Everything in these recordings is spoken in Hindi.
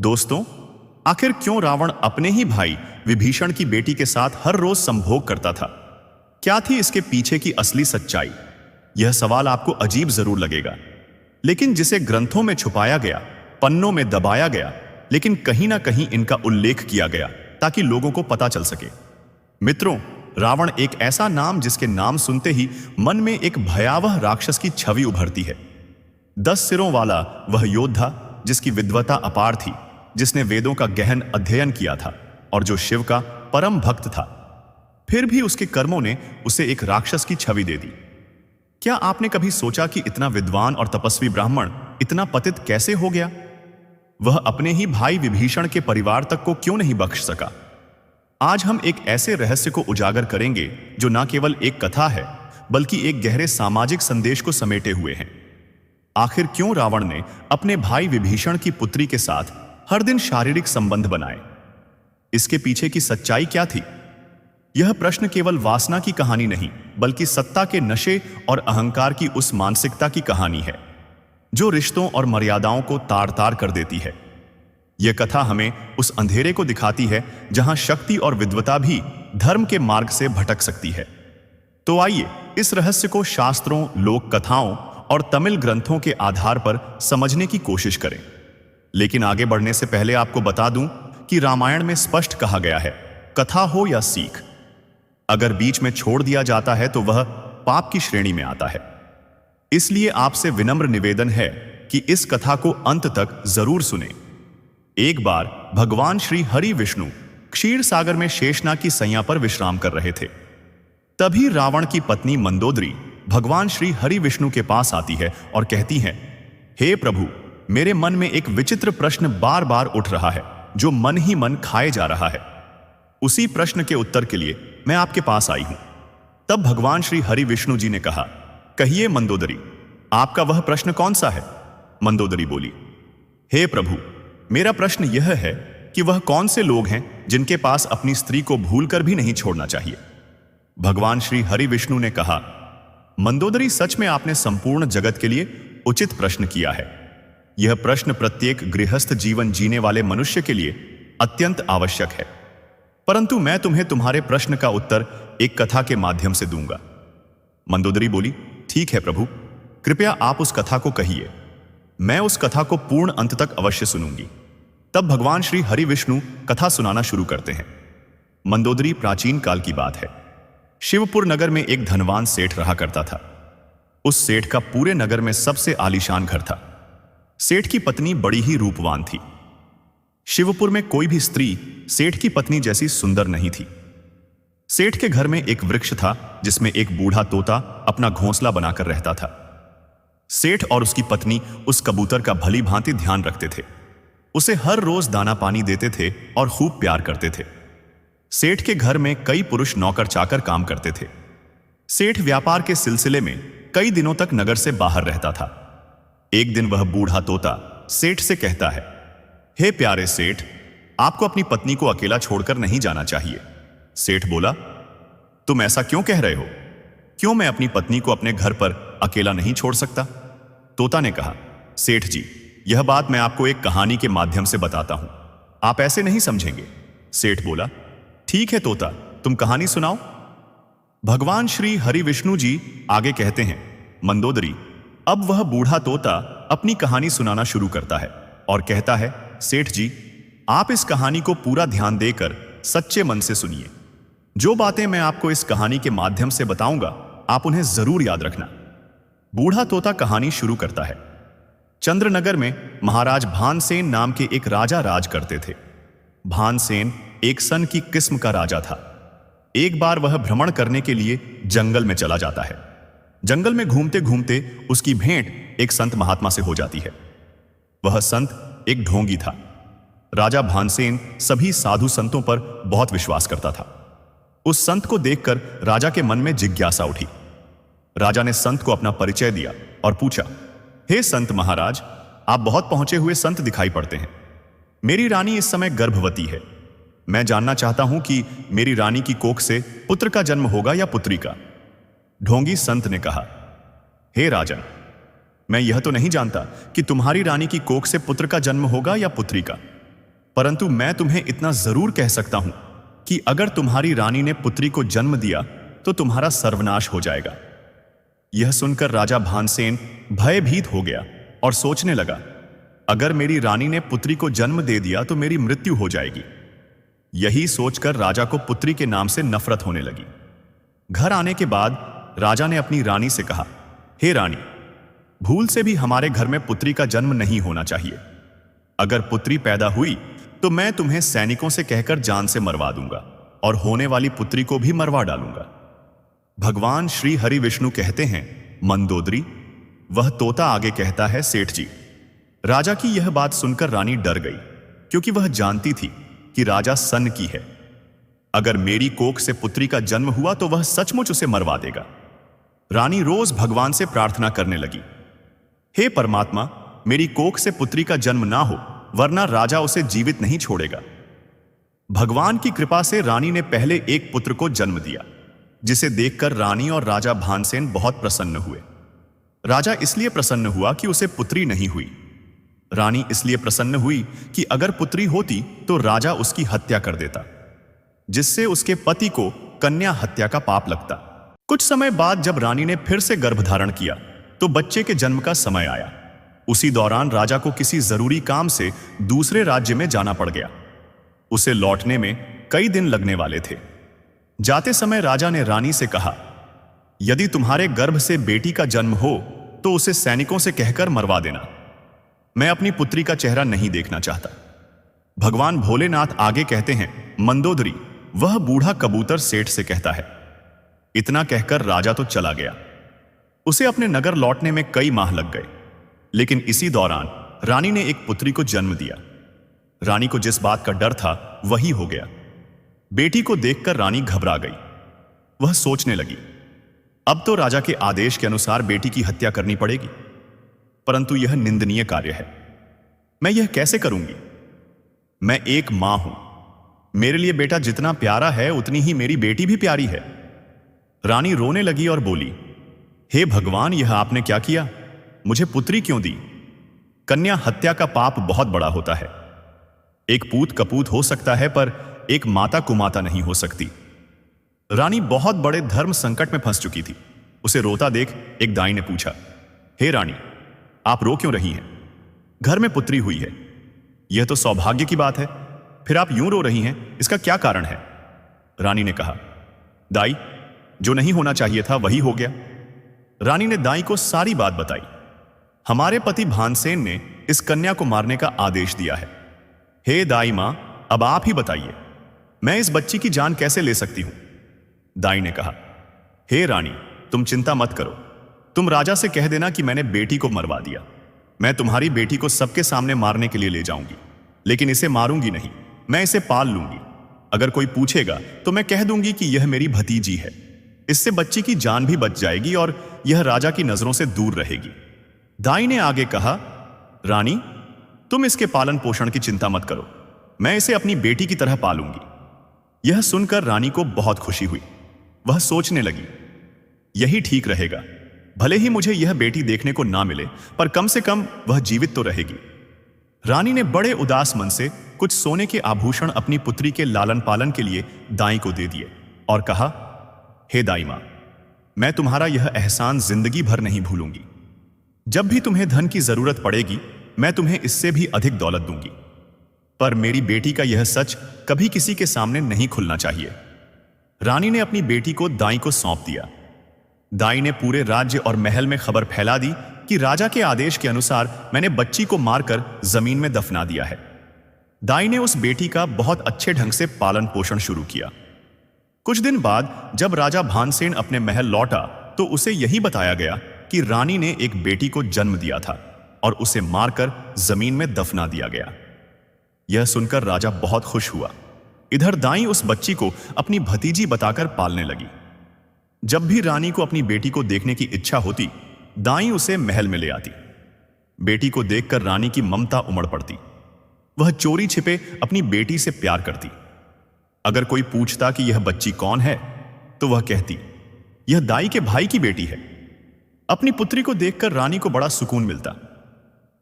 दोस्तों, आखिर क्यों रावण अपने ही भाई विभीषण की बेटी के साथ हर रोज संभोग करता था? क्या थी इसके पीछे की असली सच्चाई? यह सवाल आपको अजीब जरूर लगेगा, लेकिन जिसे ग्रंथों में छुपाया गया, पन्नों में दबाया गया, लेकिन कहीं ना कहीं इनका उल्लेख किया गया ताकि लोगों को पता चल सके। मित्रों, रावण एक ऐसा नाम जिसके नाम सुनते ही मन में एक भयावह राक्षस की छवि उभरती है। 10 सिरों वाला वह योद्धा जिसकी विद्वता अपार थी, जिसने वेदों का गहन अध्ययन किया था और जो शिव का परम भक्त था, फिर भी उसके कर्मों ने उसे एक राक्षस की छवि दे दी। क्या आपने कभी सोचा कि इतना विद्वान और तपस्वी ब्राह्मण इतना पतित कैसे हो गया? वह अपने ही भाई विभीषण के परिवार तक को क्यों नहीं बख्श सका? आज हम एक ऐसे रहस्य को उजागर करेंगे जो न केवल एक कथा है, बल्कि एक गहरे सामाजिक संदेश को समेटे हुए हैं। आखिर क्यों रावण ने अपने भाई विभीषण की पुत्री के साथ हर दिन शारीरिक संबंध बनाए? इसके पीछे की सच्चाई क्या थी? यह प्रश्न केवल वासना की कहानी नहीं, बल्कि सत्ता के नशे और अहंकार की उस मानसिकता की कहानी है जो रिश्तों और मर्यादाओं को तार तार कर देती है। यह कथा हमें उस अंधेरे को दिखाती है जहां शक्ति और विद्वता भी धर्म के मार्ग से भटक सकती है। तो आइए इस रहस्य को शास्त्रों, लोक कथाओं और तमिल ग्रंथों के आधार पर समझने की कोशिश करें। लेकिन आगे बढ़ने से पहले आपको बता दूं कि रामायण में स्पष्ट कहा गया है, कथा हो या सीख, अगर बीच में छोड़ दिया जाता है तो वह पाप की श्रेणी में आता है। इसलिए आपसे विनम्र निवेदन है कि इस कथा को अंत तक जरूर सुने। एक बार भगवान श्री हरि विष्णु क्षीर सागर में शेषनाग की सैया पर विश्राम कर रहे थे। तभी रावण की पत्नी मंदोदरी भगवान श्री हरि विष्णु के पास आती है और कहती है, हे प्रभु, मेरे मन में एक विचित्र प्रश्न बार बार उठ रहा है जो मन ही मन खाए जा रहा है। उसी प्रश्न के उत्तर के लिए मैं आपके पास आई हूं। तब भगवान श्री हरि विष्णु जी ने कहा, कहिए मंदोदरी, आपका वह प्रश्न कौन सा है? मंदोदरी बोली, हे प्रभु, मेरा प्रश्न यह है कि वह कौन से लोग हैं जिनके पास अपनी स्त्री को भूलकर भी नहीं छोड़ना चाहिए? भगवान श्री हरि विष्णु ने कहा, मंदोदरी, सच में आपने संपूर्ण जगत के लिए उचित प्रश्न किया है। यह प्रश्न प्रत्येक गृहस्थ जीवन जीने वाले मनुष्य के लिए अत्यंत आवश्यक है, परंतु मैं तुम्हें तुम्हारे प्रश्न का उत्तर एक कथा के माध्यम से दूंगा। मंदोदरी बोली, ठीक है प्रभु, कृपया आप उस कथा को कहिए। मैं उस कथा को पूर्ण अंत तक अवश्य सुनूंगी। तब भगवान श्री हरि विष्णु कथा सुनाना शुरू करते हैं। मंदोदरी, प्राचीन काल की बात है। शिवपुर नगर में एक धनवान सेठ रहा करता था। उस सेठ का पूरे नगर में सबसे आलीशान घर था। सेठ की पत्नी बड़ी ही रूपवान थी। शिवपुर में कोई भी स्त्री सेठ की पत्नी जैसी सुंदर नहीं थी। सेठ के घर में एक वृक्ष था जिसमें एक बूढ़ा तोता अपना घोंसला बनाकर रहता था। सेठ और उसकी पत्नी उस कबूतर का भली भांति ध्यान रखते थे, उसे हर रोज दाना पानी देते थे और खूब प्यार करते थे। सेठ के घर में कई पुरुष नौकर चाकर काम करते थे। सेठ व्यापार के सिलसिले में कई दिनों तक नगर से बाहर रहता था। एक दिन वह बूढ़ा तोता सेठ से कहता है, हे प्यारे सेठ, आपको अपनी पत्नी को अकेला छोड़कर नहीं जाना चाहिए। सेठ बोला, तुम ऐसा क्यों कह रहे हो? क्यों मैं अपनी पत्नी को अपने घर पर अकेला नहीं छोड़ सकता? तोता ने कहा, सेठ जी, यह बात मैं आपको एक कहानी के माध्यम से बताता हूं, आप ऐसे नहीं समझेंगे। सेठ बोला, ठीक है तोता, तुम कहानी सुनाओ। भगवान श्री हरि विष्णु जी आगे कहते हैं, मंदोदरी, अब वह बूढ़ा तोता अपनी कहानी सुनाना शुरू करता है और कहता है, सेठ जी, आप इस कहानी को पूरा ध्यान देकर सच्चे मन से सुनिए। जो बातें मैं आपको इस कहानी के माध्यम से बताऊंगा, आप उन्हें जरूर याद रखना। बूढ़ा तोता कहानी शुरू करता है। चंद्रनगर में महाराज भानसेन नाम के एक राजा राज करते थे। भानसेन एक सन की किस्म का राजा था। एक बार वह भ्रमण करने के लिए जंगल में चला जाता है। जंगल में घूमते घूमते उसकी भेंट एक संत महात्मा से हो जाती है। वह संत एक ढोंगी था। राजा भानसेन सभी साधु संतों पर बहुत विश्वास करता था। उस संत को देखकर राजा के मन में जिज्ञासा उठी। राजा ने संत को अपना परिचय दिया और पूछा, हे संत महाराज, आप बहुत पहुंचे हुए संत दिखाई पड़ते हैं। मेरी रानी इस समय गर्भवती है। मैं जानना चाहता हूं कि मेरी रानी की कोख से पुत्र का जन्म होगा या पुत्री का। ढोंगी संत ने कहा, हे राजन, मैं यह तो नहीं जानता कि तुम्हारी रानी की कोख से पुत्र का जन्म होगा या पुत्री का, परंतु मैं तुम्हें इतना जरूर कह सकता हूं कि अगर तुम्हारी रानी ने पुत्री को जन्म दिया तो तुम्हारा सर्वनाश हो जाएगा। यह सुनकर राजा भानसेन भयभीत हो गया और सोचने लगा, अगर मेरी रानी ने पुत्री को जन्म दे दिया तो मेरी मृत्यु हो जाएगी। यही सोचकर राजा को पुत्री के नाम से नफरत होने लगी। घर आने के बाद राजा ने अपनी रानी से कहा, हे रानी, भूल से भी हमारे घर में पुत्री का जन्म नहीं होना चाहिए। अगर पुत्री पैदा हुई तो मैं तुम्हें सैनिकों से कहकर जान से मरवा दूंगा और होने वाली पुत्री को भी मरवा डालूंगा। भगवान श्री हरि विष्णु कहते हैं, मंदोदरी, वह तोता आगे कहता है सेठ जी। राजा की यह बात सुनकर रानी डर गई, क्योंकि वह जानती थी कि राजा सन की है। अगर मेरी कोख से पुत्री का जन्म हुआ तो वह सचमुच उसे मरवा देगा। रानी रोज भगवान से प्रार्थना करने लगी, हे परमात्मा, मेरी कोख से पुत्री का जन्म ना हो, वरना राजा उसे जीवित नहीं छोड़ेगा। भगवान की कृपा से रानी ने पहले एक पुत्र को जन्म दिया, जिसे देखकर रानी और राजा भानसेन बहुत प्रसन्न हुए। राजा इसलिए प्रसन्न हुआ कि उसे पुत्री नहीं हुई। रानी इसलिए प्रसन्न हुई कि अगर पुत्री होती तो राजा उसकी हत्या कर देता, जिससे उसके पति को कन्या हत्या का पाप लगता। कुछ समय बाद जब रानी ने फिर से गर्भ धारण किया तो बच्चे के जन्म का समय आया। उसी दौरान राजा को किसी जरूरी काम से दूसरे राज्य में जाना पड़ गया। उसे लौटने में कई दिन लगने वाले थे। जाते समय राजा ने रानी से कहा, यदि तुम्हारे गर्भ से बेटी का जन्म हो तो उसे सैनिकों से कहकर मरवा देना। मैं अपनी पुत्री का चेहरा नहीं देखना चाहता। भगवान भोलेनाथ आगे कहते हैं, मंदोदरी, वह बूढ़ा कबूतर सेठ से कहता है। इतना कहकर राजा तो चला गया। उसे अपने नगर लौटने में कई माह लग गए, लेकिन इसी दौरान रानी ने एक पुत्री को जन्म दिया। रानी को जिस बात का डर था वही हो गया। बेटी को देखकर रानी घबरा गई। वह सोचने लगी, अब तो राजा के आदेश के अनुसार बेटी की हत्या करनी पड़ेगी, परंतु यह निंदनीय कार्य है। मैं यह कैसे करूंगी? मैं एक मां हूं। मेरे लिए बेटा जितना प्यारा है उतनी ही मेरी बेटी भी प्यारी है। रानी रोने लगी और बोली, हे भगवान, यह आपने क्या किया? मुझे पुत्री क्यों दी? कन्या हत्या का पाप बहुत बड़ा होता है। एक पूत कपूत हो सकता है, पर एक माता कुमाता नहीं हो सकती। रानी बहुत बड़े धर्म संकट में फंस चुकी थी। उसे रोता देख एक दाई ने पूछा, हे रानी, आप रो क्यों रही हैं? घर में पुत्री हुई है, यह तो सौभाग्य की बात है, फिर आप यूं रो रही हैं, इसका क्या कारण है? रानी ने कहा, दाई, जो नहीं होना चाहिए था वही हो गया। रानी ने दाई को सारी बात बताई। हमारे पति भानसेन ने इस कन्या को मारने का आदेश दिया है। हे दाई मां, अब आप ही बताइए, मैं इस बच्ची की जान कैसे ले सकती हूं? दाई ने कहा, हे रानी, तुम चिंता मत करो। तुम राजा से कह देना कि मैंने बेटी को मरवा दिया। मैं तुम्हारी बेटी को सबके सामने मारने के लिए ले जाऊंगी, लेकिन इसे मारूंगी नहीं, मैं इसे पाल लूंगी। अगर कोई पूछेगा तो मैं कह दूंगी कि यह मेरी भतीजी है। इससे बच्ची की जान भी बच जाएगी और यह राजा की नजरों से दूर रहेगी। दाई ने आगे कहा, रानी, तुम इसके पालन पोषण की चिंता मत करो, मैं इसे अपनी बेटी की तरह पालूंगी। यह सुनकर रानी को बहुत खुशी हुई। वह सोचने लगी, यही ठीक रहेगा। भले ही मुझे यह बेटी देखने को ना मिले, पर कम से कम वह जीवित तो रहेगी। रानी ने बड़े उदास मन से कुछ सोने के आभूषण अपनी पुत्री के लालन पालन के लिए दाई को दे दिए और कहा, हे दाई मां, मैं तुम्हारा यह एहसान जिंदगी भर नहीं भूलूंगी। जब भी तुम्हें धन की जरूरत पड़ेगी, मैं तुम्हें इससे भी अधिक दौलत दूंगी, पर मेरी बेटी का यह सच कभी किसी के सामने नहीं खुलना चाहिए। रानी ने अपनी बेटी को दाई को सौंप दिया। दाई ने पूरे राज्य और महल में खबर फैला दी कि राजा के आदेश के अनुसार मैंने बच्ची को मारकर जमीन में दफना दिया है। दाई ने उस बेटी का बहुत अच्छे ढंग से पालन पोषण शुरू किया। कुछ दिन बाद जब राजा भानसेन अपने महल लौटा तो उसे यही बताया गया कि रानी ने एक बेटी को जन्म दिया था और उसे मारकर जमीन में दफना दिया गया। यह सुनकर राजा बहुत खुश हुआ। इधर दाई उस बच्ची को अपनी भतीजी बताकर पालने लगी। जब भी रानी को अपनी बेटी को देखने की इच्छा होती, दाई उसे महल में ले आती। बेटी को देखकर रानी की ममता उमड़ पड़ती। वह चोरी छिपे अपनी बेटी से प्यार करती। अगर कोई पूछता कि यह बच्ची कौन है, तो वह कहती, यह दाई के भाई की बेटी है। अपनी पुत्री को देखकर रानी को बड़ा सुकून मिलता।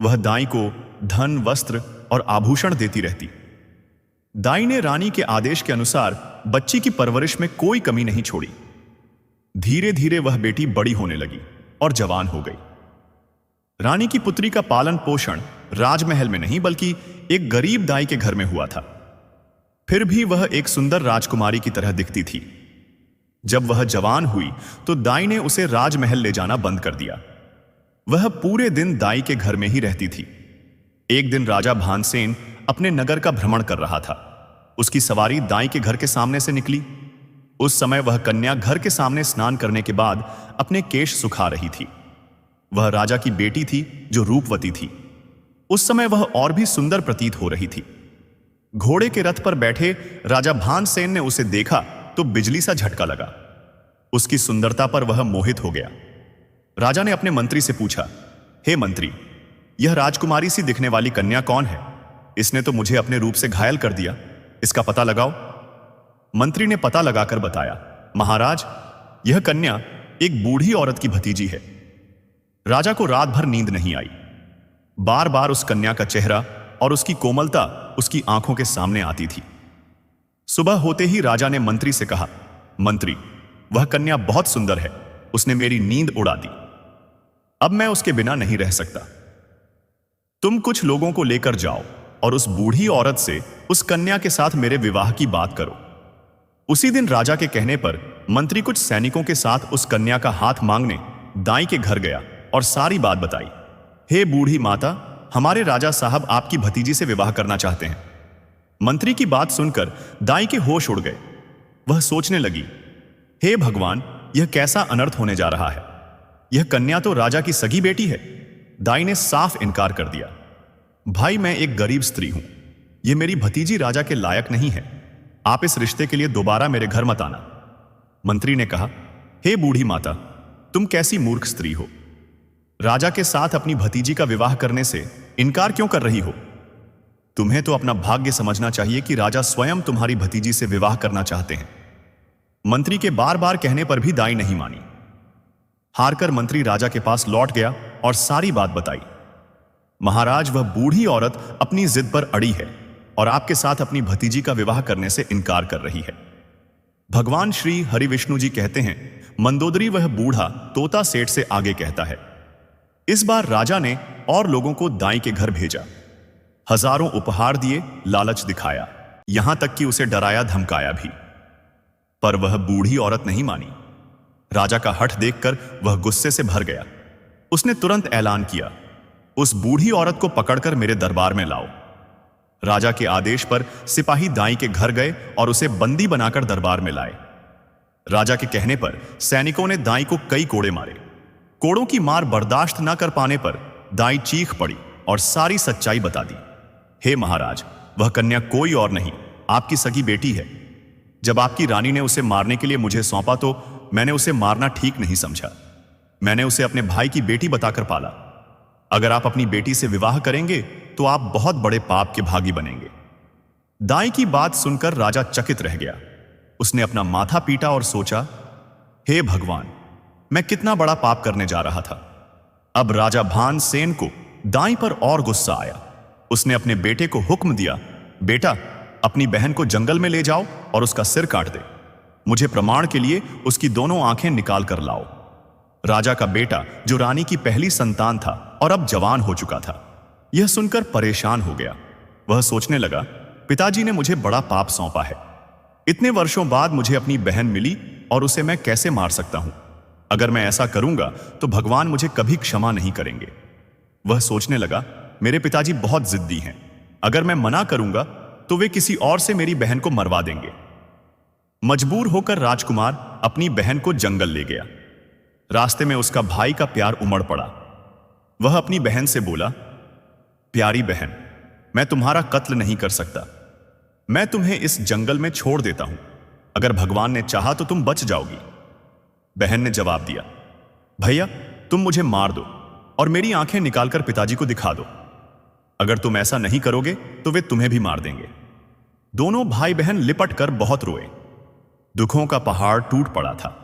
वह दाई को धन, वस्त्र और आभूषण देती रहती। दाई ने रानी के आदेश के अनुसार बच्ची की परवरिश में कोई कमी नहीं छोड़ी। धीरे धीरे वह बेटी बड़ी होने लगी और जवान हो गई। रानी की पुत्री का पालन पोषण राजमहल में नहीं बल्कि एक गरीब दाई के घर में हुआ था। फिर भी वह एक सुंदर राजकुमारी की तरह दिखती थी। जब वह जवान हुई तो दाई ने उसे राजमहल ले जाना बंद कर दिया। वह पूरे दिन दाई के घर में ही रहती थी। एक दिन राजा भानसेन अपने नगर का भ्रमण कर रहा था। उसकी सवारी दाई के घर के सामने से निकली। उस समय वह कन्या घर के सामने स्नान करने के बाद अपने केश सुखा रही थी। वह राजा की बेटी थी जो रूपवती थी। उस समय वह और भी सुंदर प्रतीत हो रही थी। घोड़े के रथ पर बैठे राजा भानसेन ने उसे देखा तो बिजली सा झटका लगा। उसकी सुंदरता पर वह मोहित हो गया। राजा ने अपने मंत्री से पूछा, हे मंत्री, यह राजकुमारी सी दिखने वाली कन्या कौन है? इसने तो मुझे अपने रूप से घायल कर दिया। इसका पता लगाओ। मंत्री ने पता लगाकर बताया, महाराज, यह कन्या एक बूढ़ी औरत की भतीजी है। राजा को रात भर नींद नहीं आई। बार बार उस कन्या का चेहरा और उसकी कोमलता उसकी आंखों के सामने आती थी। सुबह होते ही राजा ने मंत्री से कहा, मंत्री, वह कन्या बहुत सुंदर है। उसने मेरी नींद उड़ा दी। अब मैं उसके बिना नहीं रह सकता। तुम कुछ लोगों को लेकर जाओ और उस बूढ़ी औरत से उस कन्या के साथ मेरे विवाह की बात करो। उसी दिन राजा के कहने पर मंत्री कुछ सैनिकों के साथ उस कन्या का हाथ मांगने दाई के घर गया और सारी बात बताई। हे बूढ़ी माता, हमारे राजा साहब आपकी भतीजी से विवाह करना चाहते हैं। मंत्री की बात सुनकर दाई के होश उड़ गए। वह सोचने लगी, हे भगवान, यह कैसा अनर्थ होने जा रहा है। यह कन्या तो राजा की सगी बेटी है। दाई ने साफ इनकार कर दिया। भाई, मैं एक गरीब स्त्री हूं। यह मेरी भतीजी राजा के लायक नहीं है। आप इस रिश्ते के लिए दोबारा मेरे घर मत आना। मंत्री ने कहा, हे बूढ़ी माता, तुम कैसी मूर्ख स्त्री हो। राजा के साथ अपनी भतीजी का विवाह करने से इनकार क्यों कर रही हो? तुम्हें तो अपना भाग्य समझना चाहिए कि राजा स्वयं तुम्हारी भतीजी से विवाह करना चाहते हैं। मंत्री के बार बार कहने पर भी दाई नहीं मानी। हारकर मंत्री राजा के पास लौट गया और सारी बात बताई। महाराज, वह बूढ़ी औरत अपनी जिद पर अड़ी है और आपके साथ अपनी भतीजी का विवाह करने से इनकार कर रही है। भगवान श्री हरिविष्णु जी कहते हैं, मंदोदरी वह बूढ़ा तोता सेठ से आगे कहता है। इस बार राजा ने और लोगों को दाई के घर भेजा। हजारों उपहार दिए, लालच दिखाया, यहां तक कि उसे डराया धमकाया भी। पर वह बूढ़ी औरत नहीं मानी। राजा का हठ देखकर वह गुस्से से भर गया। उसने तुरंत ऐलान किया, उस बूढ़ी औरत को पकड़कर मेरे दरबार में लाओ। राजा के आदेश पर सिपाही दाई के घर गए और उसे बंदी बनाकर दरबार में लाए। राजा के कहने पर सैनिकों ने दाई को कई कोड़े मारे। कोड़ों की मार बर्दाश्त न कर पाने पर दाई चीख पड़ी और सारी सच्चाई बता दी। हे महाराज, वह कन्या कोई और नहीं, आपकी सगी बेटी है। जब आपकी रानी ने उसे मारने के लिए मुझे सौंपा तो मैंने उसे मारना ठीक नहीं समझा। मैंने उसे अपने भाई की बेटी बताकर पाला। अगर आप अपनी बेटी से विवाह करेंगे तो आप बहुत बड़े पाप के भागी बनेंगे। दाई की बात सुनकर राजा चकित रह गया। उसने अपना माथा पीटा और सोचा, हे भगवान, मैं कितना बड़ा पाप करने जा रहा था। अब राजा भानसेन को दाई पर और गुस्सा आया। उसने अपने बेटे को हुक्म दिया, बेटा, अपनी बहन को जंगल में ले जाओ और उसका सिर काट दे। मुझे प्रमाण के लिए उसकी दोनों आंखें निकाल कर लाओ। राजा का बेटा, जो रानी की पहली संतान था और अब जवान हो चुका था, यह सुनकर परेशान हो गया। वह सोचने लगा, पिताजी ने मुझे बड़ा पाप सौंपा है। इतने वर्षों बाद मुझे अपनी बहन मिली और उसे मैं कैसे मार सकता हूं? अगर मैं ऐसा करूंगा तो भगवान मुझे कभी क्षमा नहीं करेंगे। वह सोचने लगा, मेरे पिताजी बहुत जिद्दी हैं। अगर मैं मना करूंगा तो वे किसी और से मेरी बहन को मरवा देंगे। मजबूर होकर राजकुमार अपनी बहन को जंगल ले गया। रास्ते में उसका भाई का प्यार उमड़ पड़ा। वह अपनी बहन से बोला, प्यारी बहन, मैं तुम्हारा कत्ल नहीं कर सकता। मैं तुम्हें इस जंगल में छोड़ देता हूं। अगर भगवान ने चाहा तो तुम बच जाओगी। बहन ने जवाब दिया, भैया, तुम मुझे मार दो और मेरी आंखें निकालकर पिताजी को दिखा दो। अगर तुम ऐसा नहीं करोगे तो वे तुम्हें भी मार देंगे। दोनों भाई बहन लिपट कर बहुत रोए। दुखों का पहाड़ टूट पड़ा था।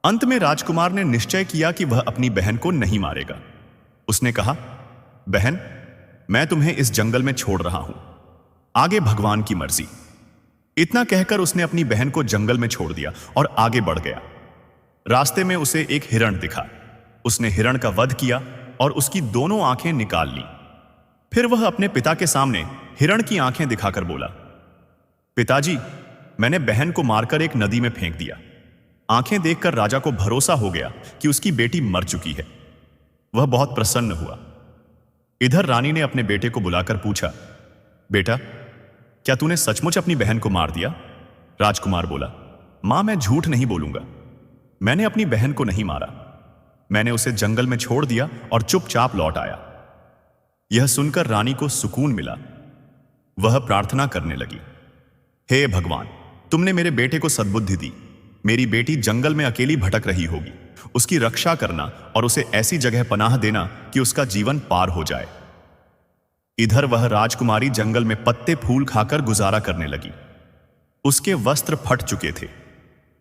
अंत में राजकुमार ने निश्चय किया कि वह अपनी बहन को नहीं मारेगा। उसने कहा, बहन, मैं तुम्हें इस जंगल में छोड़ रहा हूं। आगे भगवान की मर्जी। इतना कहकर उसने अपनी बहन को जंगल में छोड़ दिया और आगे बढ़ गया। रास्ते में उसे एक हिरण दिखा। उसने हिरण का वध किया और उसकी दोनों आंखें निकाल ली। फिर वह अपने पिता के सामने हिरण की आंखें दिखाकर बोला, पिताजी, मैंने बहन को मारकर एक नदी में फेंक दिया। आंखें देखकर राजा को भरोसा हो गया कि उसकी बेटी मर चुकी है। वह बहुत प्रसन्न हुआ। इधर रानी ने अपने बेटे को बुलाकर पूछा, बेटा, क्या तूने सचमुच अपनी बहन को मार दिया? राजकुमार बोला, मां, मैं झूठ नहीं बोलूंगा। मैंने अपनी बहन को नहीं मारा। मैंने उसे जंगल में छोड़ दिया और चुपचाप लौट आया। यह सुनकर रानी को सुकून मिला। वह प्रार्थना करने लगी, हे भगवान, तुमने मेरे बेटे को सद्बुद्धि दी। मेरी बेटी जंगल में अकेली भटक रही होगी। उसकी रक्षा करना और उसे ऐसी जगह पनाह देना कि उसका जीवन पार हो जाए। इधर वह राजकुमारी जंगल में पत्ते फूल खाकर गुजारा करने लगी। उसके वस्त्र फट चुके थे।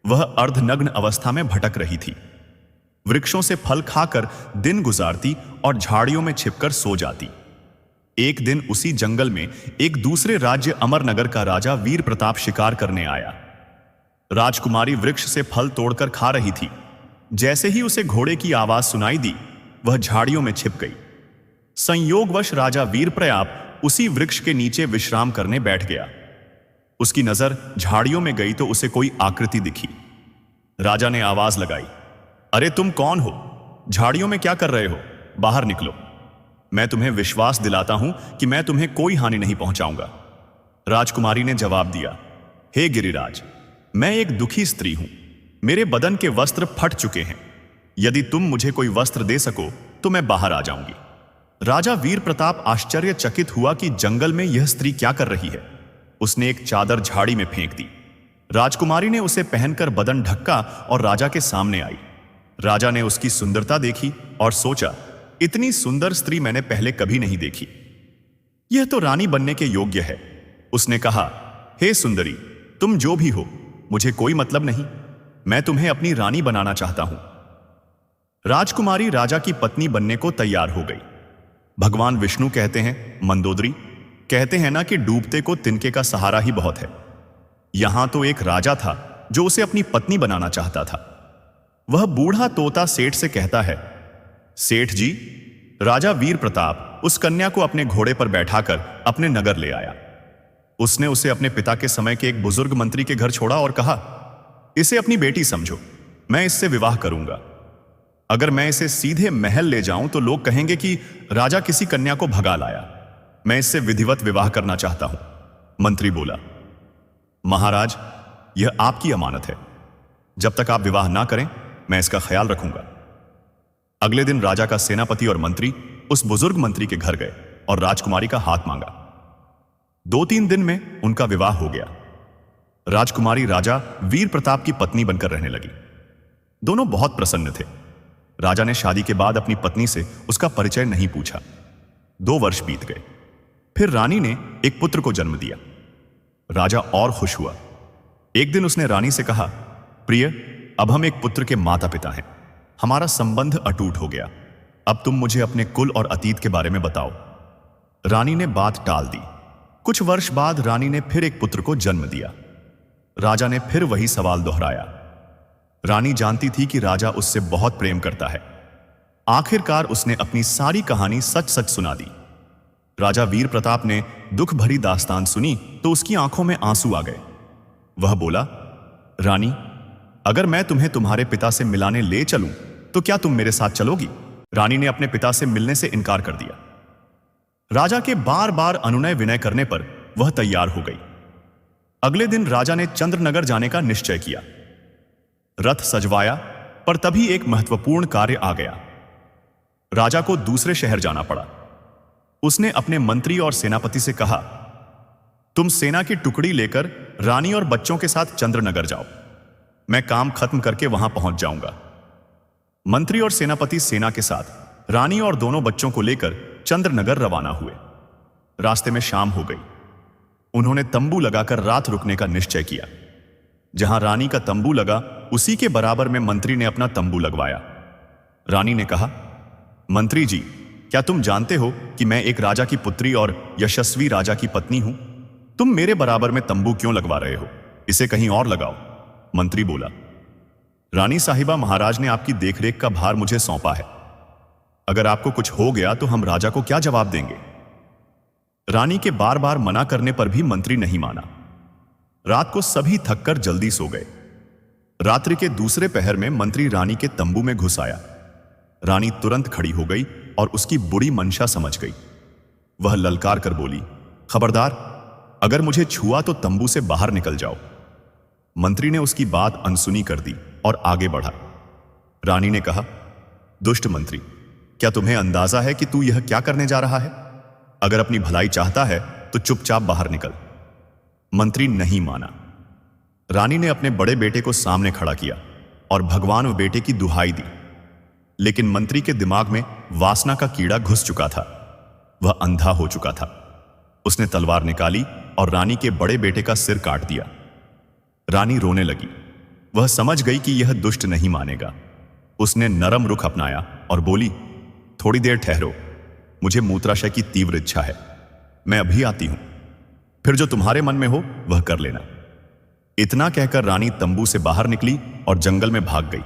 वह अर्धनग्न अवस्था में भटक रही थी। वृक्षों से फल खाकर दिन गुजारती और झाड़ियों में छिपकर सो जाती। एक दिन उसी जंगल में एक दूसरे राज्य अमरनगर का राजा वीर प्रताप शिकार करने आया। राजकुमारी वृक्ष से फल तोड़कर खा रही थी। जैसे ही उसे घोड़े की आवाज सुनाई दी, वह झाड़ियों में छिप गई। संयोगवश राजा वीर प्रताप उसी वृक्ष के नीचे विश्राम करने बैठ गया। उसकी नजर झाड़ियों में गई तो उसे कोई आकृति दिखी। राजा ने आवाज लगाई, अरे तुम कौन हो? झाड़ियों में क्या कर रहे हो? बाहर निकलो। मैं तुम्हें विश्वास दिलाता हूं कि मैं तुम्हें कोई हानि नहीं पहुंचाऊंगा। राजकुमारी ने जवाब दिया, हे गिरिराज, मैं एक दुखी स्त्री हूं। मेरे बदन के वस्त्र फट चुके हैं। यदि तुम मुझे कोई वस्त्र दे सको तो मैं बाहर आ जाऊंगी। राजा वीर प्रताप आश्चर्यचकित हुआ कि जंगल में यह स्त्री क्या कर रही है। उसने एक चादर झाड़ी में फेंक दी। राजकुमारी ने उसे पहनकर बदन ढका और राजा के सामने आई। राजा ने उसकी सुंदरता देखी और सोचा, इतनी सुंदर स्त्री मैंने पहले कभी नहीं देखी। यह तो रानी बनने के योग्य है। उसने कहा, हे सुंदरी, तुम जो भी हो, मुझे कोई मतलब नहीं। मैं तुम्हें अपनी रानी बनाना चाहता हूं। राजकुमारी राजा की पत्नी बनने को तैयार हो गई। भगवान विष्णु कहते हैं, मंदोदरी, कहते हैं ना कि डूबते को तिनके का सहारा ही बहुत है। यहां तो एक राजा था जो उसे अपनी पत्नी बनाना चाहता था। वह बूढ़ा तोता सेठ से कहता है, सेठ जी, राजा वीर प्रताप उस कन्या को अपने घोड़े पर बैठाकर अपने नगर ले आया। उसने उसे अपने पिता के समय के एक बुजुर्ग मंत्री के घर छोड़ा और कहा, इसे अपनी बेटी समझो, मैं इससे विवाह करूंगा। अगर मैं इसे सीधे महल ले जाऊं तो लोग कहेंगे कि राजा किसी कन्या को भगा लाया। मैं इससे विधिवत विवाह करना चाहता हूं। मंत्री बोला, महाराज, यह आपकी अमानत है। जब तक आप विवाह ना करें, मैं इसका ख्याल रखूंगा। अगले दिन राजा का सेनापति और मंत्री उस बुजुर्ग मंत्री के घर गए और राजकुमारी का हाथ मांगा। 2-3 दिन में उनका विवाह हो गया। राजकुमारी राजा वीर प्रताप की पत्नी बनकर रहने लगी। दोनों बहुत प्रसन्न थे। राजा ने शादी के बाद अपनी पत्नी से उसका परिचय नहीं पूछा। 2 वर्ष बीत गए। फिर रानी ने एक पुत्र को जन्म दिया। राजा और खुश हुआ। एक दिन उसने रानी से कहा, प्रिय, अब हम एक पुत्र के माता पिता हैं। हमारा संबंध अटूट हो गया। अब तुम मुझे अपने कुल और अतीत के बारे में बताओ। रानी ने बात टाल दी। कुछ वर्ष बाद रानी ने फिर एक पुत्र को जन्म दिया। राजा ने फिर वही सवाल दोहराया। रानी जानती थी कि राजा उससे बहुत प्रेम करता है। आखिरकार उसने अपनी सारी कहानी सच सच सुना दी। राजा वीर प्रताप ने दुख भरी दास्तान सुनी तो उसकी आंखों में आंसू आ गए। वह बोला, रानी, अगर मैं तुम्हें तुम्हारे पिता से मिलाने ले चलूं तो क्या तुम मेरे साथ चलोगी? रानी ने अपने पिता से मिलने से इनकार कर दिया। राजा के बार बार अनुनय विनय करने पर वह तैयार हो गई। अगले दिन राजा ने चंद्रनगर जाने का निश्चय किया। रथ सजवाया, पर तभी एक महत्वपूर्ण कार्य आ गया। राजा को दूसरे शहर जाना पड़ा। उसने अपने मंत्री और सेनापति से कहा, तुम सेना की टुकड़ी लेकर रानी और बच्चों के साथ चंद्रनगर जाओ। मैं काम खत्म करके वहां पहुंच जाऊंगा। मंत्री और सेनापति सेना के साथ रानी और दोनों बच्चों को लेकर चंद्रनगर रवाना हुए। रास्ते में शाम हो गई। उन्होंने तंबू लगाकर रात रुकने का निश्चय किया। जहां रानी का तंबू लगा, उसी के बराबर में मंत्री ने अपना तंबू लगवाया। रानी ने कहा, मंत्री जी, क्या तुम जानते हो कि मैं एक राजा की पुत्री और यशस्वी राजा की पत्नी हूं? तुम मेरे बराबर में तंबू क्यों लगवा रहे हो? इसे कहीं और लगाओ, मंत्री बोला। रानी साहिबा, महाराज ने आपकी देखरेख का भार मुझे सौंपा है। अगर आपको कुछ हो गया तो हम राजा को क्या जवाब देंगे? रानी के बार बार मना करने पर भी मंत्री नहीं माना। रात को सभी थककर जल्दी सो गए। रात्रि के दूसरे पहर में मंत्री रानी के तंबू में घुस आया। रानी तुरंत खड़ी हो गई और उसकी बुरी मंशा समझ गई। वह ललकार कर बोली, खबरदार, अगर मुझे छुआ तो तंबू से बाहर निकल जाओ। मंत्री ने उसकी बात अनसुनी कर दी और आगे बढ़ा। रानी ने कहा, दुष्ट मंत्री, क्या तुम्हें अंदाजा है कि तू यह क्या करने जा रहा है? अगर अपनी भलाई चाहता है तो चुपचाप बाहर निकल। मंत्री नहीं माना। रानी ने अपने बड़े बेटे को सामने खड़ा किया और भगवान व बेटे की दुहाई दी। लेकिन मंत्री के दिमाग में वासना का कीड़ा घुस चुका था। वह अंधा हो चुका था। उसने तलवार निकाली और रानी के बड़े बेटे का सिर काट दिया। रानी रोने लगी। वह समझ गई कि यह दुष्ट नहीं मानेगा। उसने नरम रुख अपनाया और बोली, थोड़ी देर ठहरो, मुझे मूत्राशय की तीव्र इच्छा है। मैं अभी आती हूं, फिर जो तुम्हारे मन में हो वह कर लेना। इतना कहकर रानी तंबू से बाहर निकली और जंगल में भाग गई।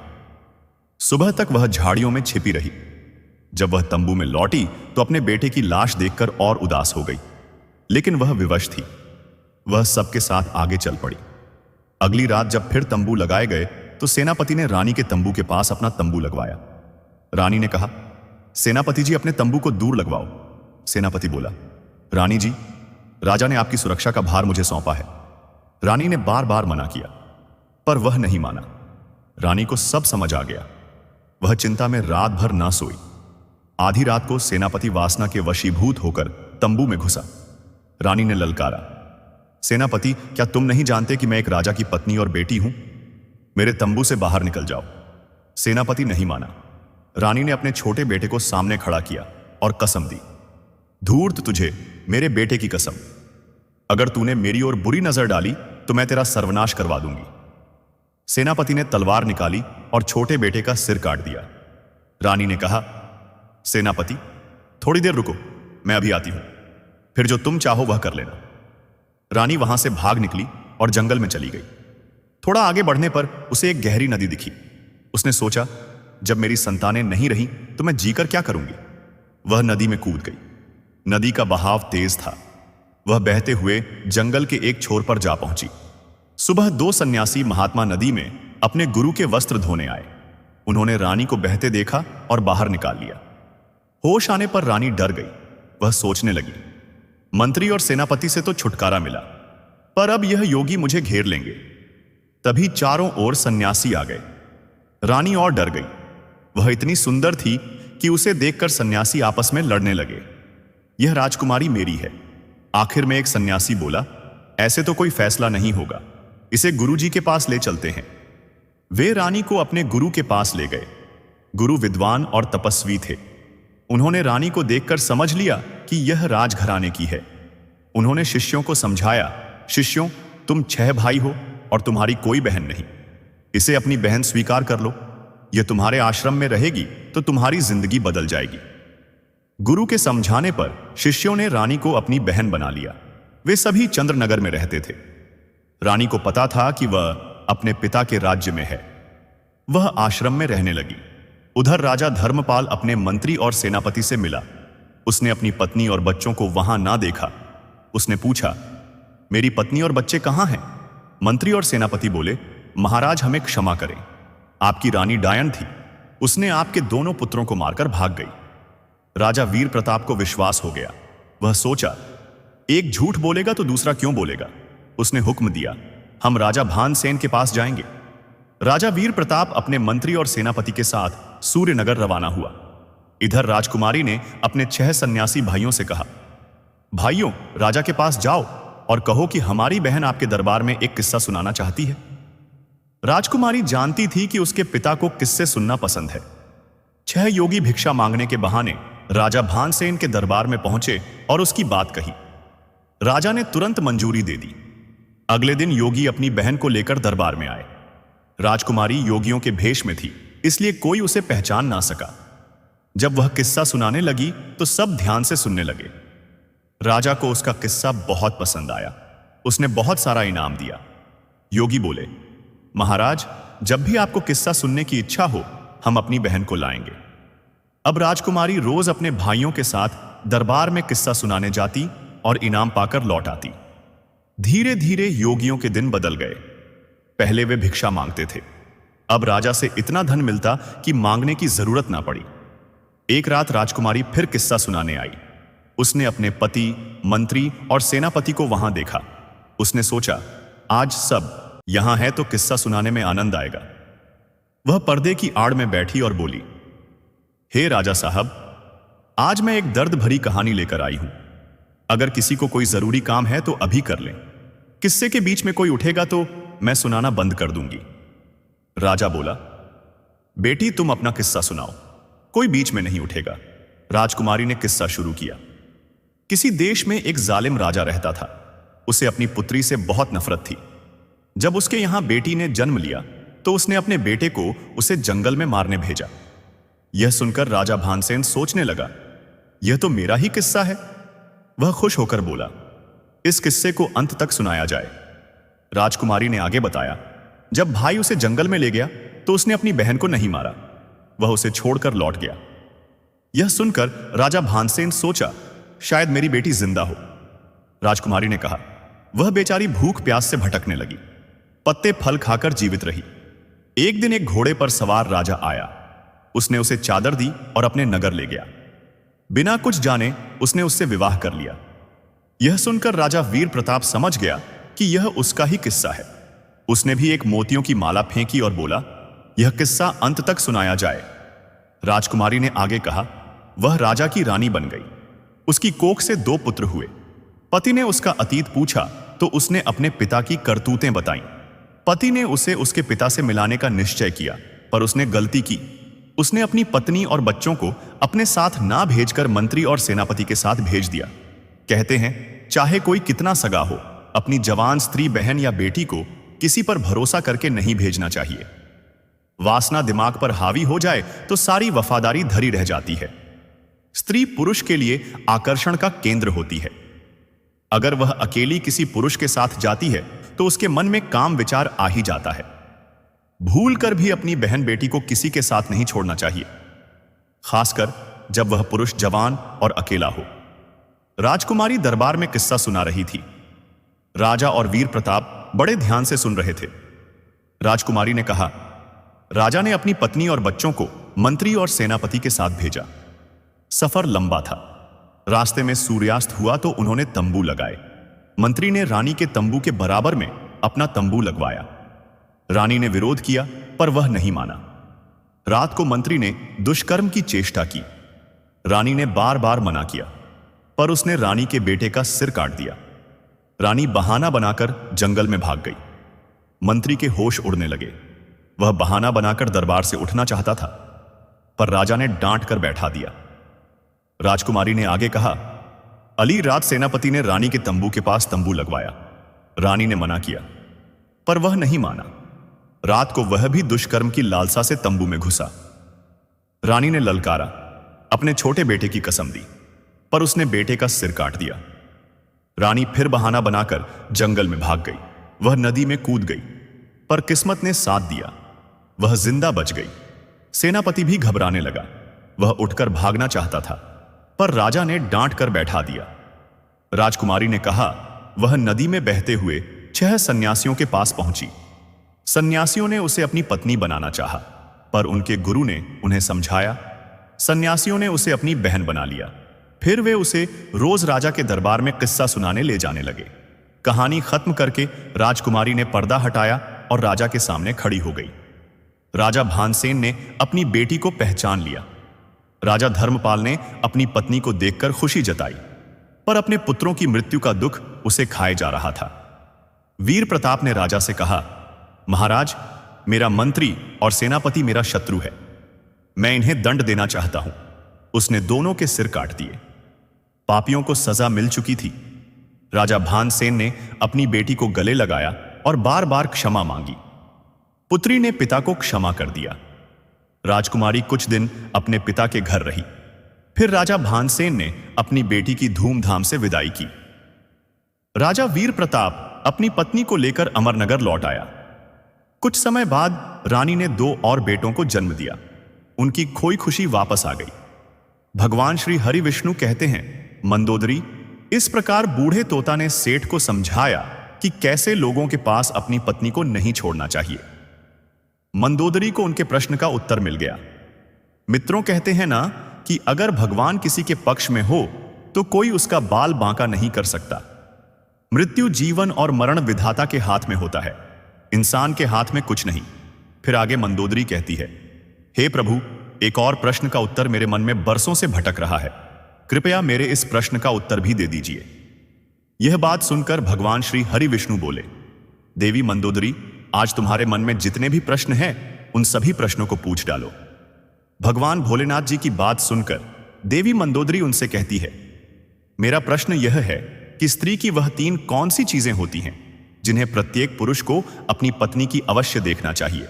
सुबह तक वह झाड़ियों में छिपी रही। जब वह तंबू में लौटी तो अपने बेटे की लाश देखकर और उदास हो गई, लेकिन वह विवश थी। वह सबके साथ आगे चल पड़ी। अगली रात जब फिर तंबू लगाए गए तो सेनापति ने रानी के तंबू के पास अपना तंबू लगवाया। रानी ने कहा, सेनापति जी, अपने तंबू को दूर लगवाओ। सेनापति बोला, रानी जी, राजा ने आपकी सुरक्षा का भार मुझे सौंपा है। रानी ने बार बार मना किया, पर वह नहीं माना। रानी को सब समझ आ गया। वह चिंता में रात भर ना सोई। आधी रात को सेनापति वासना के वशीभूत होकर तंबू में घुसा। रानी ने ललकारा, सेनापति, क्या तुम नहीं जानते कि मैं एक राजा की पत्नी और बेटी हूं? मेरे तंबू से बाहर निकल जाओ। सेनापति नहीं माना। रानी ने अपने छोटे बेटे को सामने खड़ा किया और कसम दी, धूर्त तुझे, मेरे बेटे की कसम, अगर तूने मेरी ओर बुरी नजर डाली तो मैं तेरा सर्वनाश करवा दूंगी। सेनापति ने तलवार निकाली और छोटे बेटे का सिर काट दिया। रानी ने कहा, सेनापति, थोड़ी देर रुको, मैं अभी आती हूं, फिर जो तुम चाहो वह कर लेना। रानी वहां से भाग निकली और जंगल में चली गई। थोड़ा आगे बढ़ने पर उसे एक गहरी नदी दिखी। उसने सोचा, जब मेरी संतानें नहीं रही तो मैं जीकर क्या करूंगी। वह नदी में कूद गई। नदी का बहाव तेज था। वह बहते हुए जंगल के एक छोर पर जा पहुंची। सुबह दो सन्यासी महात्मा नदी में अपने गुरु के वस्त्र धोने आए। उन्होंने रानी को बहते देखा और बाहर निकाल लिया। होश आने पर रानी डर गई। वह सोचने लगी, मंत्री और सेनापति से तो छुटकारा मिला, पर अब यह योगी मुझे घेर लेंगे। तभी चारों ओर सन्यासी आ गए। रानी और डर गई। वह इतनी सुंदर थी कि उसे देखकर सन्यासी आपस में लड़ने लगे। यह राजकुमारी मेरी है। आखिर में एक सन्यासी बोला, ऐसे तो कोई फैसला नहीं होगा, इसे गुरुजी के पास ले चलते हैं। वे रानी को अपने गुरु के पास ले गए। गुरु विद्वान और तपस्वी थे। उन्होंने रानी को देखकर समझ लिया कि यह राजघराने की है। उन्होंने शिष्यों को समझाया, शिष्यों, तुम 6 भाई हो और तुम्हारी कोई बहन नहीं। इसे अपनी बहन स्वीकार कर लो। यह तुम्हारे आश्रम में रहेगी तो तुम्हारी जिंदगी बदल जाएगी। गुरु के समझाने पर शिष्यों ने रानी को अपनी बहन बना लिया। वे सभी चंद्रनगर में रहते थे। रानी को पता था कि वह अपने पिता के राज्य में है। वह आश्रम में रहने लगी। उधर राजा धर्मपाल अपने मंत्री और सेनापति से मिला। उसने अपनी पत्नी और बच्चों को वहां ना देखा। उसने पूछा, मेरी पत्नी और बच्चे कहां हैं? मंत्री और सेनापति बोले, महाराज, हमें क्षमा करें, आपकी रानी डायन थी। उसने आपके दोनों पुत्रों को मारकर भाग गई। राजा वीर प्रताप को विश्वास हो गया। वह सोचा, एक झूठ बोलेगा तो दूसरा क्यों बोलेगा। उसने हुक्म दिया, हम राजा भानसेन के पास जाएंगे। राजा वीर प्रताप अपने मंत्री और सेनापति के साथ सूर्यनगर रवाना हुआ। इधर राजकुमारी ने अपने 6 सन्यासी भाइयों से कहा, भाइयों, राजा के पास जाओ और कहो कि हमारी बहन आपके दरबार में एक किस्सा सुनाना चाहती है। राजकुमारी जानती थी कि उसके पिता को किस्से सुनना पसंद है। 6 योगी भिक्षा मांगने के बहाने राजा भानसेन के दरबार में पहुंचे और उसकी बात कही। राजा ने तुरंत मंजूरी दे दी। अगले दिन योगी अपनी बहन को लेकर दरबार में आए। राजकुमारी योगियों के भेष में थी, इसलिए कोई उसे पहचान ना सका। जब वह किस्सा सुनाने लगी तो सब ध्यान से सुनने लगे। राजा को उसका किस्सा बहुत पसंद आया। उसने बहुत सारा इनाम दिया। योगी बोले, महाराज, जब भी आपको किस्सा सुनने की इच्छा हो, हम अपनी बहन को लाएंगे। अब राजकुमारी रोज अपने भाइयों के साथ दरबार में किस्सा सुनाने जाती और इनाम पाकर लौट आती। धीरे धीरे योगियों के दिन बदल गए। पहले वे भिक्षा मांगते थे, अब राजा से इतना धन मिलता कि मांगने की जरूरत ना पड़ी। एक रात राजकुमारी फिर किस्सा सुनाने आई। उसने अपने पति, मंत्री और सेनापति को वहां देखा। उसने सोचा, आज सब यहां है तो किस्सा सुनाने में आनंद आएगा। वह पर्दे की आड़ में बैठी और बोली, हे राजा साहब, आज मैं एक दर्द भरी कहानी लेकर आई हूं। अगर किसी को कोई जरूरी काम है तो अभी कर लें। किस्से के बीच में कोई उठेगा तो मैं सुनाना बंद कर दूंगी। राजा बोला, बेटी, तुम अपना किस्सा सुनाओ, कोई बीच में नहीं उठेगा। राजकुमारी ने किस्सा शुरू किया। किसी देश में एक जालिम राजा रहता था। उसे अपनी पुत्री से बहुत नफरत थी। जब उसके यहां बेटी ने जन्म लिया तो उसने अपने बेटे को उसे जंगल में मारने भेजा। यह सुनकर राजा भानसेन सोचने लगा, यह तो मेरा ही किस्सा है। वह खुश होकर बोला, इस किस्से को अंत तक सुनाया जाए। राजकुमारी ने आगे बताया, जब भाई उसे जंगल में ले गया तो उसने अपनी बहन को नहीं मारा, वह उसे छोड़कर लौट गया। यह सुनकर राजा भानसेन सोचा, शायद मेरी बेटी जिंदा हो। राजकुमारी ने कहा, वह बेचारी भूख प्यास से भटकने लगी, पत्ते फल खाकर जीवित रही। एक दिन एक घोड़े पर सवार राजा आया। उसने उसे चादर दी और अपने नगर ले गया। बिना कुछ जाने उसने उससे विवाह कर लिया। यह सुनकर राजा वीर प्रताप समझ गया कि यह उसका ही किस्सा है। उसने भी एक मोतियों की माला फेंकी और बोला, यह किस्सा अंत तक सुनाया जाए। राजकुमारी ने आगे कहा, वह राजा की रानी बन गई। उसकी कोख से 2 पुत्र हुए। पति ने उसका अतीत पूछा तो उसने अपने पिता की करतूतें बताईं। पति ने उसे उसके पिता से मिलाने का निश्चय किया, पर उसने गलती की। उसने अपनी पत्नी और बच्चों को अपने साथ ना भेजकर मंत्री और सेनापति के साथ भेज दिया। कहते हैं, चाहे कोई कितना सगा हो, अपनी जवान स्त्री, बहन या बेटी को किसी पर भरोसा करके नहीं भेजना चाहिए। वासना दिमाग पर हावी हो जाए तो सारी वफादारी धरी रह जाती है। स्त्री पुरुष के लिए आकर्षण का केंद्र होती है। अगर वह अकेली किसी पुरुष के साथ जाती है तो उसके मन में काम विचार आ ही जाता है। भूल कर भी अपनी बहन बेटी को किसी के साथ नहीं छोड़ना चाहिए, खासकर जब वह पुरुष जवान और अकेला हो। राजकुमारी दरबार में किस्सा सुना रही थी। राजा और वीर प्रताप बड़े ध्यान से सुन रहे थे। राजकुमारी ने कहा, राजा ने अपनी पत्नी और बच्चों को मंत्री और सेनापति के साथ भेजा। सफर लंबा था। रास्ते में सूर्यास्त हुआ तो उन्होंने तंबू लगाए। मंत्री ने रानी के तंबू के बराबर में अपना तंबू लगवाया। रानी ने विरोध किया पर वह नहीं माना। रात को मंत्री ने दुष्कर्म की चेष्टा की। रानी ने बार बार मना किया, पर उसने रानी के बेटे का सिर काट दिया। रानी बहाना बनाकर जंगल में भाग गई। मंत्री के होश उड़ने लगे। वह बहाना बनाकर दरबार से उठना चाहता था, पर राजा ने डांट कर बैठा दिया। राजकुमारी ने आगे कहा, अली रात सेनापति ने रानी के तंबू के पास तंबू लगवाया। रानी ने मना किया, पर वह नहीं माना। रात को वह भी दुष्कर्म की लालसा से तंबू में घुसा। रानी ने ललकारा, अपने छोटे बेटे की कसम दी, पर उसने बेटे का सिर काट दिया। रानी फिर बहाना बनाकर जंगल में भाग गई। वह नदी में कूद गई, पर किस्मत ने साथ दिया, वह जिंदा बच गई। सेनापति भी घबराने लगा। वह उठकर भागना चाहता था, पर राजा ने डांट कर बैठा दिया। राजकुमारी ने कहा, वह नदी में बहते हुए 6 सन्यासियों के पास पहुंची। सन्यासियों ने उसे अपनी पत्नी बनाना चाहा, पर उनके गुरु ने उन्हें समझाया। सन्यासियों ने उसे अपनी बहन बना लिया। फिर वे उसे रोज राजा के दरबार में किस्सा सुनाने ले जाने लगे। कहानी खत्म करके राजकुमारी ने पर्दा हटाया और राजा के सामने खड़ी हो गई। राजा भानसेन ने अपनी बेटी को पहचान लिया। राजा धर्मपाल ने अपनी पत्नी को देखकर खुशी जताई, पर अपने पुत्रों की मृत्यु का दुख उसे खाए जा रहा था। वीर प्रताप ने राजा से कहा, महाराज, मेरा मंत्री और सेनापति मेरा शत्रु है। मैं इन्हें दंड देना चाहता हूं। उसने दोनों के सिर काट दिए। पापियों को सजा मिल चुकी थी। राजा भानसेन ने अपनी बेटी को गले लगाया और बार बार क्षमा मांगी। पुत्री ने पिता को क्षमा कर दिया। राजकुमारी कुछ दिन अपने पिता के घर रही। फिर राजा भानसेन ने अपनी बेटी की धूमधाम से विदाई की। राजा वीर प्रताप अपनी पत्नी को लेकर अमरनगर लौट आया। कुछ समय बाद रानी ने 2 और बेटों को जन्म दिया। उनकी खोई खुशी वापस आ गई। भगवान श्री हरि विष्णु कहते हैं, मंदोदरी, इस प्रकार बूढ़े तोता ने सेठ को समझाया कि कैसे लोगों के पास अपनी पत्नी को नहीं छोड़ना चाहिए। मंदोदरी को उनके प्रश्न का उत्तर मिल गया। मित्रों, कहते हैं ना कि अगर भगवान किसी के पक्ष में हो तो कोई उसका बाल बांका नहीं कर सकता। मृत्यु, जीवन और मरण विधाता के हाथ में होता है, इंसान के हाथ में कुछ नहीं। फिर आगे मंदोदरी कहती है, हे प्रभु, एक और प्रश्न का उत्तर मेरे मन में बरसों से भटक रहा है। कृपया मेरे इस प्रश्न का उत्तर भी दे दीजिए। यह बात सुनकर भगवान श्री हरि विष्णु बोले, देवी मंदोदरी, आज तुम्हारे मन में जितने भी प्रश्न हैं उन सभी प्रश्नों को पूछ डालो। भगवान भोलेनाथ जी की बात सुनकर देवी मंदोदरी उनसे कहती है, मेरा प्रश्न यह है कि स्त्री की वह 3 कौन सी चीजें होती हैं जिन्हें प्रत्येक पुरुष को अपनी पत्नी की अवश्य देखना चाहिए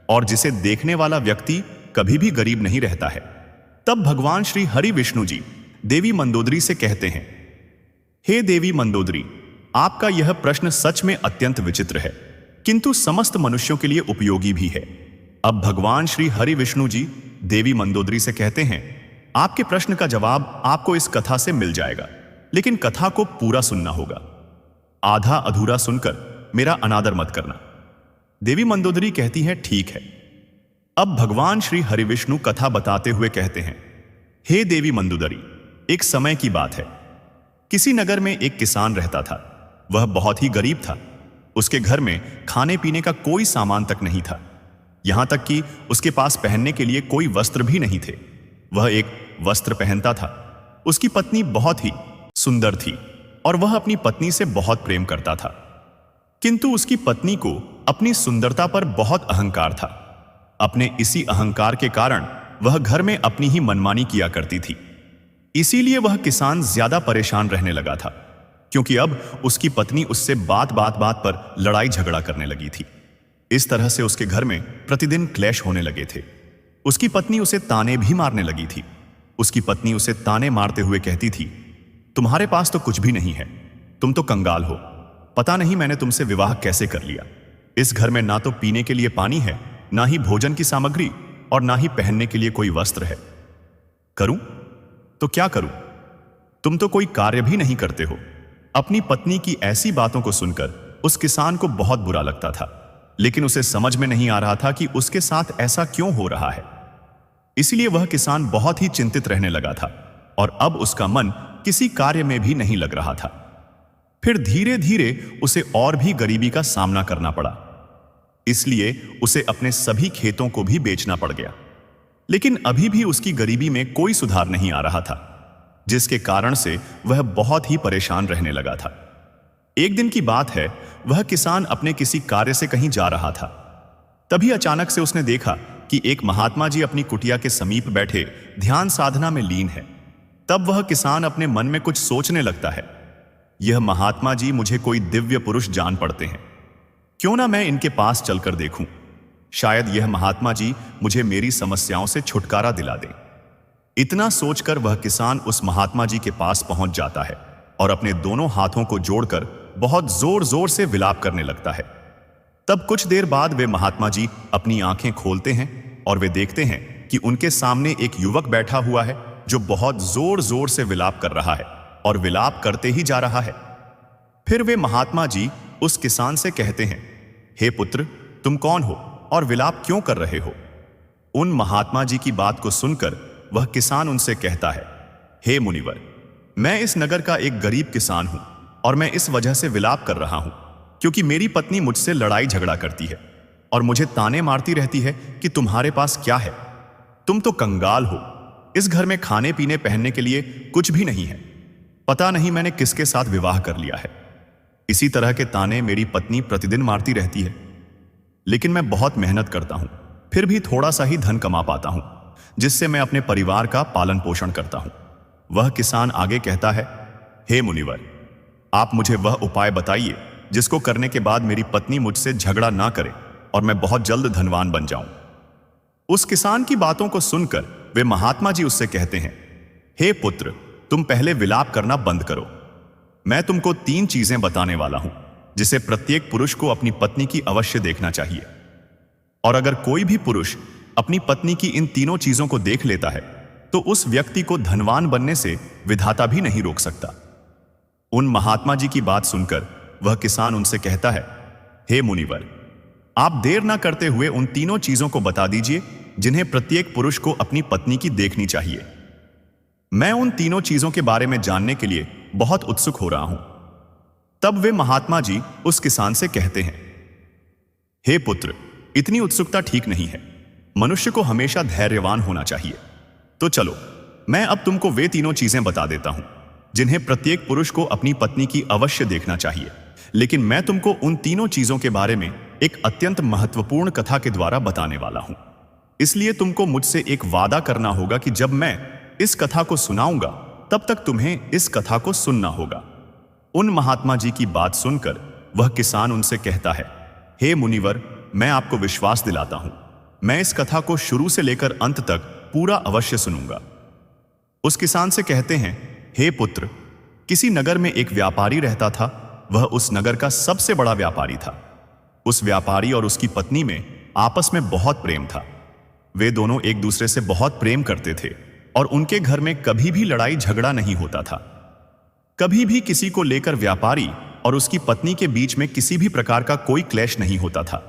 और जिसे देखने वाला व्यक्ति कभी भी गरीब नहीं रहता है। तब भगवान श्री हरि विष्णु जी देवी मंदोदरी से कहते हैं, हे देवी मंदोदरी, आपका यह प्रश्न सच में अत्यंत विचित्र है, किंतु समस्त मनुष्यों के लिए उपयोगी भी है। अब भगवान श्री हरि विष्णु जी देवी मंदोदरी से कहते हैं, आपके प्रश्न का जवाब आपको इस कथा से मिल जाएगा, लेकिन कथा को पूरा सुनना होगा। आधा अधूरा सुनकर मेरा अनादर मत करना। देवी मंदोदरी कहती है, ठीक है। अब भगवान श्री हरि विष्णु कथा बताते हुए कहते हैं, हे देवी मंदोदरी, एक समय की बात है। किसी नगर में एक किसान रहता था। वह बहुत ही गरीब था। उसके घर में खाने पीने का कोई सामान तक नहीं था, यहां तक कि उसके पास पहनने के लिए कोई वस्त्र भी नहीं थे। वह एक वस्त्र पहनता था। उसकी पत्नी बहुत ही सुंदर थी और वह अपनी पत्नी से बहुत प्रेम करता था, किंतु उसकी पत्नी को अपनी सुंदरता पर बहुत अहंकार था। अपने इसी अहंकार के कारण वह घर में अपनी ही मनमानी किया करती थी। इसीलिए वह किसान ज्यादा परेशान रहने लगा था, क्योंकि अब उसकी पत्नी उससे बात पर लड़ाई झगड़ा करने लगी थी। इस तरह से उसके घर में प्रतिदिन क्लेश होने लगे थे। उसकी पत्नी उसे ताने भी मारने लगी थी। उसकी पत्नी उसे ताने मारते हुए कहती थी, तुम्हारे पास तो कुछ भी नहीं है, तुम तो कंगाल हो, पता नहीं मैंने तुमसे विवाह कैसे कर लिया। इस घर में ना तो पीने के लिए पानी है, ना ही भोजन की सामग्री और ना ही पहनने के लिए कोई वस्त्र है। करूं तो क्या करूं? तुम तो कोई कार्य भी नहीं करते हो। अपनी पत्नी की ऐसी बातों को सुनकर उस किसान को बहुत बुरा लगता था, लेकिन उसे समझ में नहीं आ रहा था कि उसके साथ ऐसा क्यों हो रहा है। इसलिए वह किसान बहुत ही चिंतित रहने लगा था और अब उसका मन किसी कार्य में भी नहीं लग रहा था। फिर धीरे धीरे उसे और भी गरीबी का सामना करना पड़ा। इसलिए उसे अपने सभी खेतों को भी बेचना पड़ गया। लेकिन अभी भी उसकी गरीबी में कोई सुधार नहीं आ रहा था, जिसके कारण से वह बहुत ही परेशान रहने लगा था। एक दिन की बात है, वह किसान अपने किसी कार्य से कहीं जा रहा था। तभी अचानक से उसने देखा कि एक महात्मा जी अपनी कुटिया के समीप बैठे ध्यान साधना में लीन है। तब वह किसान अपने मन में कुछ सोचने लगता है, यह महात्मा जी मुझे कोई दिव्य पुरुष जान पड़ते हैं, क्यों ना मैं इनके पास चलकर देखूं, शायद यह महात्मा जी मुझे मेरी समस्याओं से छुटकारा दिला दें। इतना सोचकर वह किसान उस महात्मा जी के पास पहुंच जाता है और अपने दोनों हाथों को जोड़कर बहुत जोर जोर से विलाप करने लगता है। तब कुछ देर बाद वे महात्मा जी अपनी आंखें खोलते हैं और वे देखते हैं कि उनके सामने एक युवक बैठा हुआ है जो बहुत जोर जोर से विलाप कर रहा है और विलाप करते ही जा रहा है। फिर वे महात्मा जी उस किसान से कहते हैं, हे पुत्र, तुम कौन हो और विलाप क्यों कर रहे हो? उन महात्मा जी की बात को सुनकर वह किसान उनसे कहता है, हे मुनिवर, मैं इस नगर का एक गरीब किसान हूं और मैं इस वजह से विलाप कर रहा हूं क्योंकि मेरी पत्नी मुझसे लड़ाई झगड़ा करती है और मुझे ताने मारती रहती है कि तुम्हारे पास क्या है, तुम तो कंगाल हो, इस घर में खाने पीने पहनने के लिए कुछ भी नहीं है, पता नहीं मैंने किसके साथ विवाह कर लिया है। इसी तरह के ताने मेरी पत्नी प्रतिदिन मारती रहती है, लेकिन मैं बहुत मेहनत करता हूं, फिर भी थोड़ा सा ही धन कमा पाता हूं, जिससे मैं अपने परिवार का पालन पोषण करता हूं। वह किसान आगे कहता है, हे मुनिवर, आप मुझे वह उपाय बताइए जिसको करने के बाद मेरी पत्नी मुझसे झगड़ा ना करे और मैं बहुत जल्द धनवान बन जाऊं। उस किसान की बातों को सुनकर वे महात्मा जी उससे कहते हैं, हे पुत्र, तुम पहले विलाप करना बंद करो। मैं तुमको 3 चीजें बताने वाला हूं, जिसे प्रत्येक पुरुष को अपनी पत्नी की अवश्य देखना चाहिए। और अगर कोई भी पुरुष अपनी पत्नी की इन तीनों चीजों को देख लेता है तो उस व्यक्ति को धनवान बनने से विधाता भी नहीं रोक सकता। उन महात्मा जी की बात सुनकर वह किसान उनसे कहता है, हे मुनिवर, आप देर ना करते हुए उन तीनों चीजों को बता दीजिए जिन्हें प्रत्येक पुरुष को अपनी पत्नी की देखनी चाहिए। मैं उन तीनों चीजों के बारे में जानने के लिए बहुत उत्सुक हो रहा हूं। तब वे महात्मा जी उस किसान से कहते हैं, हे पुत्र, इतनी उत्सुकता ठीक नहीं है। मनुष्य को हमेशा धैर्यवान होना चाहिए। तो चलो, मैं अब तुमको वे तीनों चीजें बता देता हूं जिन्हें प्रत्येक पुरुष को अपनी पत्नी की अवश्य देखना चाहिए। लेकिन मैं तुमको उन तीनों चीजों के बारे में एक अत्यंत महत्वपूर्ण कथा के द्वारा बताने वाला हूं। इसलिए तुमको मुझसे एक वादा करना होगा कि जब मैं इस कथा को सुनाऊंगा तब तक तुम्हें इस कथा को सुनना होगा। उन महात्मा जी की बात सुनकर वह किसान उनसे कहता है, हे मुनिवर, मैं आपको विश्वास दिलाता हूं, मैं इस कथा को शुरू से लेकर अंत तक पूरा अवश्य सुनूंगा। उस किसान से कहते हैं, हे पुत्र, किसी नगर में एक व्यापारी रहता था। वह उस नगर का सबसे बड़ा व्यापारी था। उस व्यापारी और उसकी पत्नी में आपस में बहुत प्रेम था। वे दोनों एक दूसरे से बहुत प्रेम करते थे और उनके घर में कभी भी लड़ाई झगड़ा नहीं होता था। कभी भी किसी को लेकर व्यापारी और उसकी पत्नी के बीच में किसी भी प्रकार का कोई क्लेश नहीं होता था।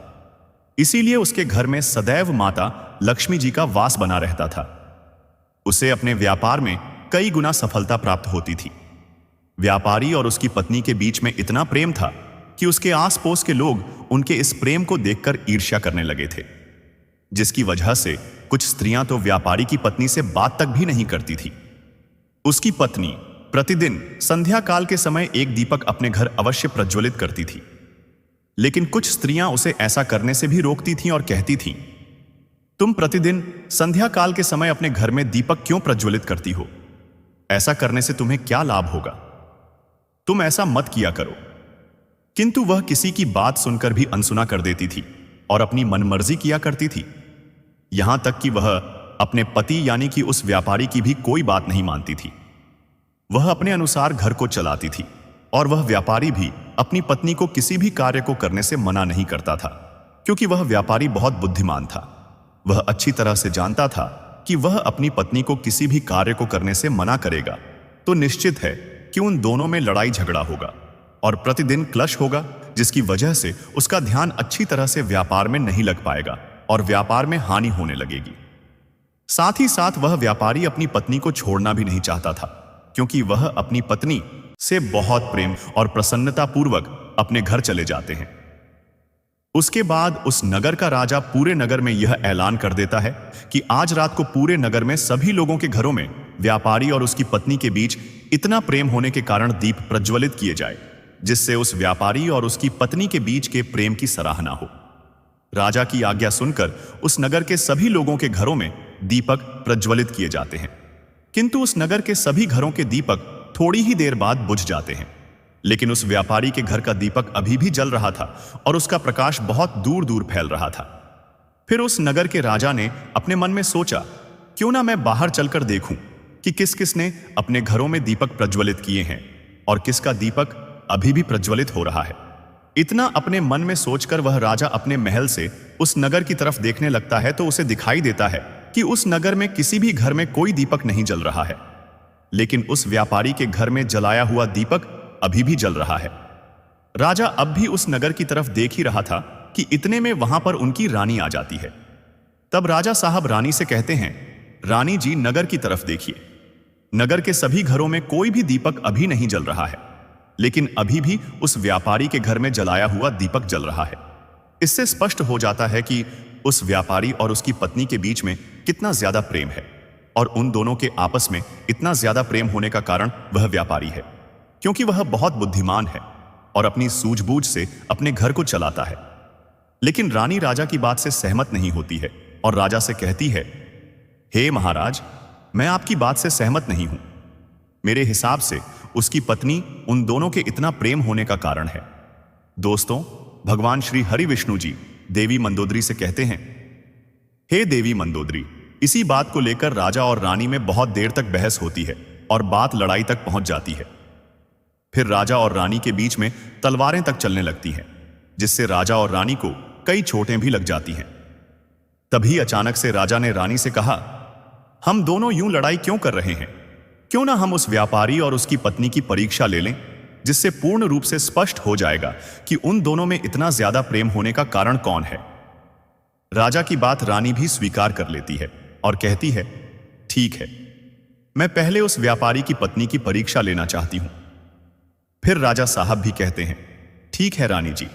इसीलिए उसके घर में सदैव माता लक्ष्मी जी का वास बना रहता था। उसे अपने व्यापार में कई गुना सफलता प्राप्त होती थी। व्यापारी और उसकी पत्नी के बीच में इतना प्रेम था कि उसके आस पड़ोस के लोग उनके इस प्रेम को देखकर ईर्ष्या करने लगे थे, जिसकी वजह से कुछ स्त्रियां तो व्यापारी की पत्नी से बात तक भी नहीं करती थी। उसकी पत्नी प्रतिदिन संध्या काल के समय एक दीपक अपने घर अवश्य प्रज्वलित करती थी, लेकिन कुछ स्त्रियां उसे ऐसा करने से भी रोकती थीं और कहती थीं, तुम प्रतिदिन संध्या काल के समय अपने घर में दीपक क्यों प्रज्वलित करती हो? ऐसा करने से तुम्हें क्या लाभ होगा? तुम ऐसा मत किया करो। किंतु वह किसी की बात सुनकर भी अनसुना कर देती थी और अपनी मनमर्जी किया करती थी। यहां तक कि वह अपने पति यानी कि उस व्यापारी की भी कोई बात नहीं मानती थी। वह अपने अनुसार घर को चलाती थी और वह व्यापारी भी अपनी पत्नी को किसी भी कार्य को करने से मना नहीं करता था, क्योंकि वह व्यापारी बहुत बुद्धिमान था। वह अच्छी तरह से जानता था कि वह अपनी पत्नी को किसी भी कार्य को करने से मना करेगा तो निश्चित है कि उन दोनों में लड़ाई झगड़ा होगा और प्रतिदिन क्लश होगा, जिसकी वजह से उसका ध्यान अच्छी तरह से व्यापार में नहीं लग पाएगा और व्यापार में हानि होने लगेगी। साथ ही साथ वह व्यापारी अपनी पत्नी को छोड़ना भी नहीं चाहता था, क्योंकि वह अपनी पत्नी से बहुत प्रेम और प्रसन्नता पूर्वक अपने घर चले जाते हैं। उसके बाद उस नगर का राजा पूरे नगर में यह ऐलान कर देता है कि आज रात को पूरे नगर में सभी लोगों के घरों में व्यापारी और उसकी पत्नी के बीच इतना प्रेम होने के कारण दीप प्रज्वलित किए जाए, जिससे उस व्यापारी और उसकी पत्नी के बीच के प्रेम की सराहना हो। राजा की आज्ञा सुनकर उस नगर के सभी लोगों के घरों में दीपक प्रज्वलित किए जाते हैं, किंतु उस नगर के सभी घरों के दीपक थोड़ी ही देर बाद बुझ जाते हैं। लेकिन उस व्यापारी के घर का दीपक अभी भी जल रहा था और उसका प्रकाश बहुत दूर दूर फैल रहा था। फिर उस नगर के राजा ने अपने मन में सोचा, क्यों ना मैं बाहर चलकर देखूं कि किस किस ने अपने घरों में दीपक प्रज्वलित किए हैं और किसका दीपक अभी भी प्रज्वलित हो रहा है। इतना अपने मन में सोचकर वह राजा अपने महल से उस नगर की तरफ देखने लगता है तो उसे दिखाई देता है कि उस नगर में किसी भी घर में कोई दीपक नहीं जल रहा है, लेकिन उस व्यापारी के घर में जलाया हुआ दीपक अभी भी जल रहा है। राजा अब भी उस नगर की तरफ देख ही रहा था कि इतने में वहां पर उनकी रानी आ जाती है। तब राजा साहब रानी से कहते हैं, रानी जी, नगर की तरफ देखिए। नगर के सभी घरों में कोई भी दीपक अभी नहीं जल रहा है, लेकिन अभी भी उस व्यापारी के घर में जलाया हुआ दीपक जल रहा है। इससे स्पष्ट हो जाता है कि उस व्यापारी और उसकी पत्नी के बीच में कितना ज्यादा प्रेम है, और उन दोनों के आपस में इतना ज्यादा प्रेम होने का कारण वह व्यापारी है, क्योंकि वह बहुत बुद्धिमान है और अपनी सूझबूझ से अपने घर को चलाता है। लेकिन रानी राजा की बात से सहमत नहीं होती है और राजा से कहती है, हे महाराज, मैं आपकी बात से सहमत नहीं हूं। मेरे हिसाब से उसकी पत्नी उन दोनों के इतना प्रेम होने का कारण है। दोस्तों, भगवान श्री हरि विष्णु जी देवी मंदोदरी से कहते हैं, हे देवी मंदोदरी। इसी बात को लेकर राजा और रानी में बहुत देर तक बहस होती है और बात लड़ाई तक पहुंच जाती है। फिर राजा और रानी के बीच में तलवारें तक चलने लगती हैं, जिससे राजा और रानी को कई चोटें भी लग जाती हैं। तभी अचानक से राजा ने रानी से कहा, हम दोनों यूं लड़ाई क्यों कर रहे हैं? क्यों ना हम उस व्यापारी और उसकी पत्नी की परीक्षा ले लें, जिससे पूर्ण रूप से स्पष्ट हो जाएगा कि उन दोनों में इतना ज्यादा प्रेम होने का कारण कौन है। राजा की बात रानी भी स्वीकार कर लेती है और कहती है, ठीक है, मैं पहले उस व्यापारी की पत्नी की परीक्षा लेना चाहती हूं। फिर राजा साहब भी कहते हैं, ठीक है रानी जी,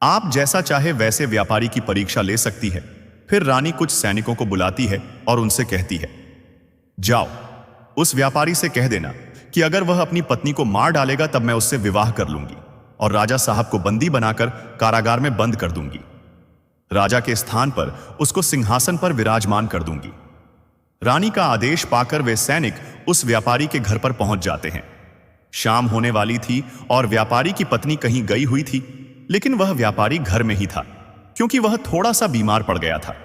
आप जैसा चाहे वैसे व्यापारी की परीक्षा ले सकती है। फिर रानी कुछ सैनिकों को बुलाती है और उनसे कहती है, जाओ उस व्यापारी से कह देना कि अगर वह अपनी पत्नी को मार डालेगा तब मैं उससे विवाह कर लूंगी और राजा साहब को बंदी बनाकर कारागार में बंद कर दूंगी। राजा के स्थान पर उसको सिंहासन पर विराजमान कर दूंगी। रानी का आदेश पाकर वे सैनिक उस व्यापारी के घर पर पहुंच जाते हैं। शाम होने वाली थी और व्यापारी की पत्नी कहीं गई हुई थी, लेकिन वह व्यापारी घर में ही था, क्योंकि वह थोड़ा सा बीमार पड़ गया था।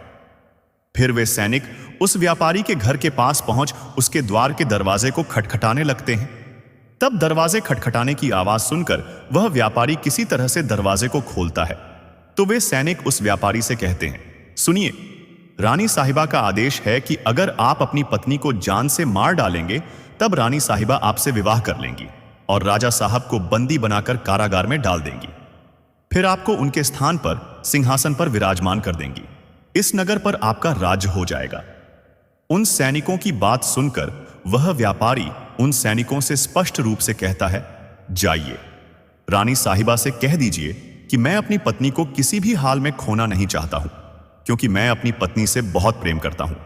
फिर वे सैनिक उस व्यापारी के घर के पास पहुंच उसके द्वार के दरवाजे को खटखटाने लगते हैं। तब दरवाजे खटखटाने की आवाज सुनकर वह व्यापारी किसी तरह से दरवाजे को खोलता है। तो वे सैनिक उस व्यापारी से कहते हैं, सुनिए, रानी साहिबा का आदेश है कि अगर आप अपनी पत्नी को जान से मार डालेंगे तब रानी साहिबा आपसे विवाह कर लेंगी और राजा साहब को बंदी बनाकर कारागार में डाल देंगी। फिर आपको उनके स्थान पर सिंहासन पर विराजमान कर देंगी। इस नगर पर आपका राज्य हो जाएगा। उन सैनिकों की बात सुनकर वह व्यापारी उन सैनिकों से स्पष्ट रूप से कहता है, जाइए, रानी साहिबा से कह दीजिए कि मैं अपनी पत्नी को किसी भी हाल में खोना नहीं चाहता हूं, क्योंकि मैं अपनी पत्नी से बहुत प्रेम करता हूं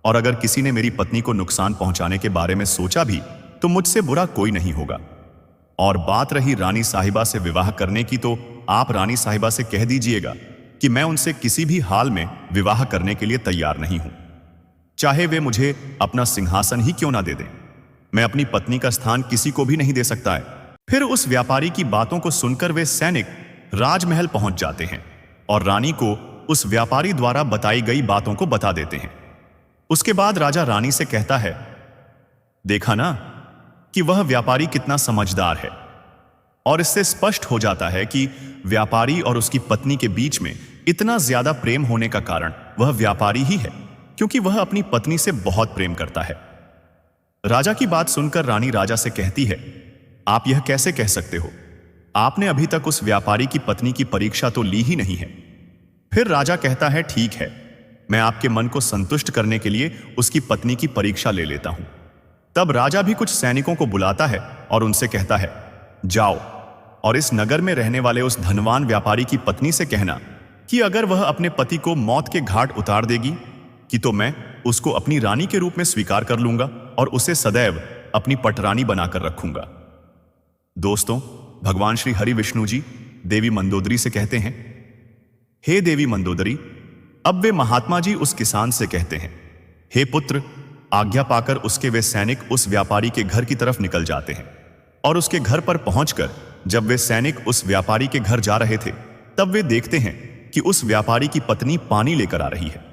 और अगर किसी ने मेरी पत्नी को नुकसान पहुंचाने के बारे में सोचा भी तो मुझसे बुरा कोई नहीं होगा। और बात रही रानी साहिबा से विवाह करने की, तो आप रानी साहिबा से कह दीजिएगा कि मैं उनसे किसी भी हाल में विवाह करने के लिए तैयार नहीं हूं, चाहे वे मुझे अपना सिंहासन ही क्यों ना दे दें। मैं अपनी पत्नी का स्थान किसी को भी नहीं दे सकता है। फिर उस व्यापारी की बातों को सुनकर वे सैनिक राजमहल पहुंच जाते हैं और रानी को उस व्यापारी द्वारा बताई गई बातों को बता देते हैं। उसके बाद राजा रानी से कहता है, देखा ना कि वह व्यापारी कितना समझदार है, और इससे स्पष्ट हो जाता है कि व्यापारी और उसकी पत्नी के बीच में इतना ज्यादा प्रेम होने का कारण वह व्यापारी ही है, क्योंकि वह अपनी पत्नी से बहुत प्रेम करता है। राजा की बात सुनकर रानी राजा से कहती है, आप यह कैसे कह सकते हो? आपने अभी तक उस व्यापारी की पत्नी की परीक्षा तो ली ही नहीं है। फिर राजा कहता है, ठीक है, मैं आपके मन को संतुष्ट करने के लिए उसकी पत्नी की परीक्षा ले लेता हूं। तब राजा भी कुछ सैनिकों को बुलाता है और उनसे कहता है, जाओ और इस नगर में रहने वाले उस धनवान व्यापारी की पत्नी से कहना कि अगर वह अपने पति को मौत के घाट उतार देगी कि तो मैं उसको अपनी रानी के रूप में स्वीकार कर लूंगा और उसे सदैव अपनी पटरानी बनाकर रखूंगा। दोस्तों, भगवान श्री हरि विष्णु जी देवी मंदोदरी से कहते हैं, हे देवी मंदोदरी। अब वे महात्मा जी उस किसान से कहते हैं, हे पुत्र, आज्ञा पाकर उसके वे सैनिक उस व्यापारी के घर की तरफ निकल जाते हैं और उसके घर पर पहुंचकर जब वे सैनिक उस व्यापारी के घर जा रहे थे तब वे देखते हैं कि उस व्यापारी की पत्नी पानी लेकर आ रही है।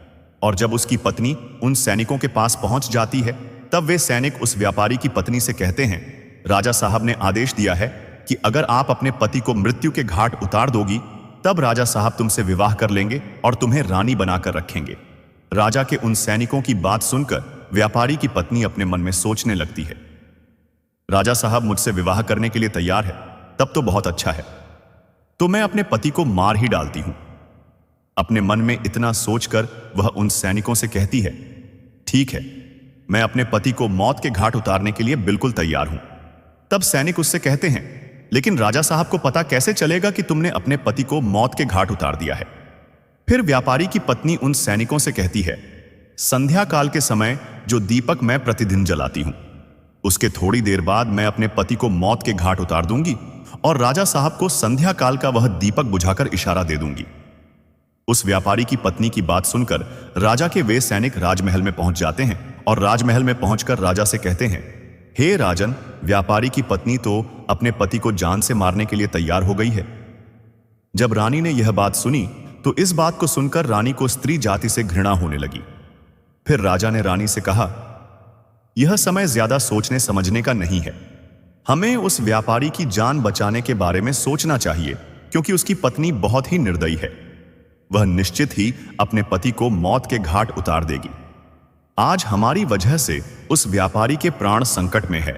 और जब उसकी पत्नी उन सैनिकों के पास पहुंच जाती है तब वे सैनिक उस व्यापारी की पत्नी से कहते हैं, राजा साहब ने आदेश दिया है कि अगर आप अपने पति को मृत्यु के घाट उतार दोगी तब राजा साहब तुमसे विवाह कर लेंगे और तुम्हें रानी बनाकर रखेंगे। राजा के उन सैनिकों की बात सुनकर व्यापारी की पत्नी अपने मन में सोचने लगती है, राजा साहब मुझसे विवाह करने के लिए तैयार है, तब तो बहुत अच्छा है, तो मैं अपने पति को मार ही डालती हूं। अपने मन में इतना सोचकर वह उन सैनिकों से कहती है, ठीक है, मैं अपने पति को मौत के घाट उतारने के लिए बिल्कुल तैयार हूं। तब सैनिक उससे कहते हैं, लेकिन राजा साहब को पता कैसे चलेगा कि तुमने अपने पति को मौत के घाट उतार दिया है? फिर व्यापारी की पत्नी उन सैनिकों से कहती है, संध्या काल के समय जो दीपक मैं प्रतिदिन जलाती हूं, उसके थोड़ी देर बाद मैं अपने पति को मौत के घाट उतार दूंगी और राजा साहब को संध्या काल का वह दीपक बुझाकर इशारा दे दूंगी। उस व्यापारी की पत्नी की बात सुनकर राजा के वे सैनिक राजमहल में पहुंच जाते हैं और राजमहल में पहुंचकर राजा से कहते हैं, हे राजन, व्यापारी की पत्नी तो अपने पति को जान से मारने के लिए तैयार हो गई है। जब रानी ने यह बात सुनी तो इस बात को सुनकर रानी को स्त्री जाति से घृणा होने लगी। फिर राजा ने रानी से कहा, यह समय ज्यादा सोचने समझने का नहीं है। हमें उस व्यापारी की जान बचाने के बारे में सोचना चाहिए, क्योंकि उसकी पत्नी बहुत ही निर्दयी है। वह निश्चित ही अपने पति को मौत के घाट उतार देगी। आज हमारी वजह से उस व्यापारी के प्राण संकट में है।